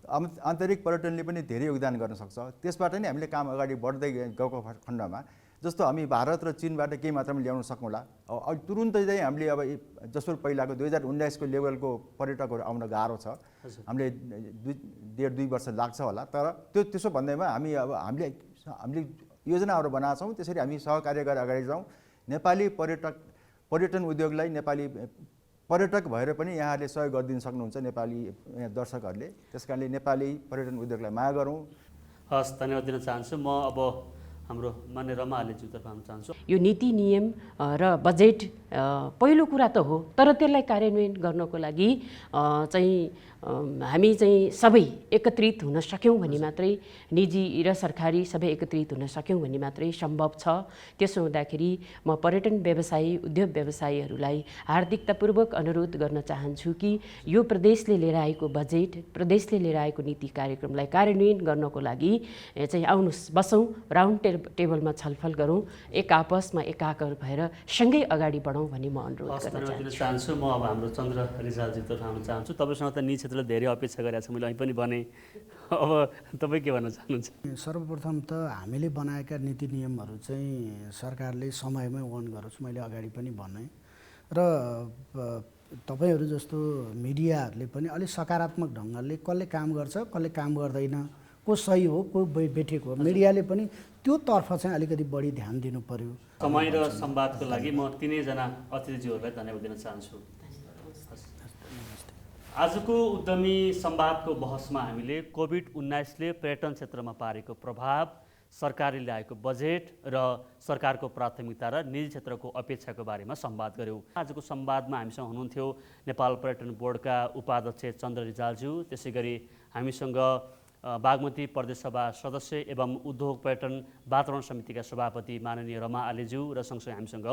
आन्तरिक पर्यटनले पनि धेरै योगदान गर्न सक्छ। त्यसबाट नै हामीले काम अगाडि बढ्दै गएको खण्डमा, जस्तो हामी भारत र चीनबाट केही मात्रामा ल्याउन सकौँला। अब तुरुन्तै चाहिँ हामीले अब जस्तो पहिलाको 2019को लेभलको पर्यटकहरू आउन गाह्रो छ। हामीले 1.5-2 वर्ष लाग्छ होला। तर त्यसो भन्दैमा हामी अब हामीले योजनाहरू बनाएको छौँ। त्यसरी हामी सहकार्य गरेर अगाडि जाउँ। नेपाली पर्यटन उद्योगलाई, नेपाली पर्यटक भएर पनि यहाँहरूले सहयोग गरिदिन सक्नुहुन्छ नेपाली दर्शकहरूले। त्यस कारणले नेपाली पर्यटन उद्योगलाई माया गरौँ। हस्, धन्यवाद दिन चाहन्छु। म अब हाम्रो मान्य रमा आलेज्यूतर्फ आउन चाहन्छु। यो नीति नियम र बजेट पहिलो कुरा त हो, तर त्यसलाई कार्यान्वयन गर्नको लागि चाहिँ हामी चाहिँ सबै एकत्रित हुन सक्यौँ भने मात्रै, निजी र सरकारी सबै एकत्रित हुन सक्यौँ भने मात्रै सम्भव छ। त्यसो हुँदाखेरि म पर्यटन व्यवसायी, उद्योग व्यवसायीहरूलाई हार्दिकतापूर्वक अनुरोध गर्न चाहन्छु कि यो प्रदेशले लिएर आएको बजेट, प्रदेशले लिएर आएको नीति कार्यक्रमलाई कार्यान्वयन गर्नको लागि चाहिँ आउनुहोस्, बसौँ, राउन्ड टेबलमा छलफल गरौँ, एक आपसमा एकाकार भएर सँगै अगाडि बढौँ भनी म अनुरोध गर्न चाहन्छु। म अब हाम्रो चन्द्र रिजालज्यूतर्फ आउन चाहन्छु। तपाईँसँग त निजी क्षेत्रले धेरै अपेक्षा गरेको छ, मैले અહીં पनि भने। अब तपाईँ के भन्न चाहनुहुन्छ? सर्वप्रथम त हामीले बनाएका नीति नियमहरू चाहिँ सरकारले समयमै ओन गरोस्, मैले अगाडि पनि भने। र तपाईँहरू जस्तो मिडियाहरूले पनि अलिक सकारात्मक ढङ्गले कसले काम गर्छ, कसले काम गर्दैन, को सही हो, को बेठिक हो, मिडियाले पनि त्यो तर्फ चाहिँ अलिकति बढी ध्यान दिनु पर्यो। समय र संवादको लागि म 3जना अतिथिज्यूहरूलाई धन्यवाद दिन चाहन्छु। आजको उद्यमी संवादको बहसमा हामीले कोभिड-19ले पर्यटन क्षेत्रमा पारेको प्रभाव, सरकारले ल्याएको बजेट र सरकारको प्राथमिकता र निजी क्षेत्रको अपेक्षाको बारेमा संवाद गऱ्यौँ। आजको संवादमा हामीसँग हुनुहुन्थ्यो नेपाल पर्यटन बोर्डका उपाध्यक्ष चन्द्र रिजालज्यू, त्यसै गरी हामीसँग बागमती प्रदेशसभा सदस्य एवं उद्योग पर्यटन वातावरण समितिका सभापति माननीय रमा आलेज्यू र सँगसँगै हामीसँग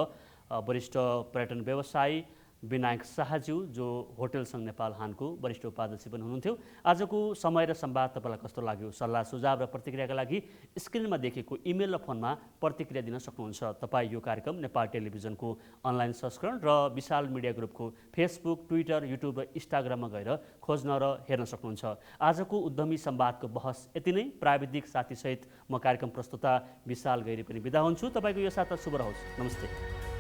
वरिष्ठ पर्यटन व्यवसायी विनायक शाहज्यू जो होटल सङ्घ नेपाल हानको वरिष्ठ उपाध्यक्ष पनि हुनुहुन्थ्यो। आजको समय र संवाद तपाईँलाई कस्तो लाग्यो? सल्लाह सुझाव र प्रतिक्रियाका लागि स्क्रिनमा देखेको इमेल र फोनमा प्रतिक्रिया दिन सक्नुहुन्छ। तपाईँ यो कार्यक्रम नेपाल टेलिभिजनको अनलाइन संस्करण र विशाल मिडिया ग्रुपको फेसबुक, ट्विटर, युट्युब र इन्स्टाग्राममा गएर खोज्न र हेर्न सक्नुहुन्छ। आजको उद्यमी संवादको बहस यति नै। प्राविधिक साथीसहित म कार्यक्रम प्रस्तुता विशाल गैरी पनि बिदा हुन्छु। तपाईँको यो साता शुभ रहोस्। नमस्ते।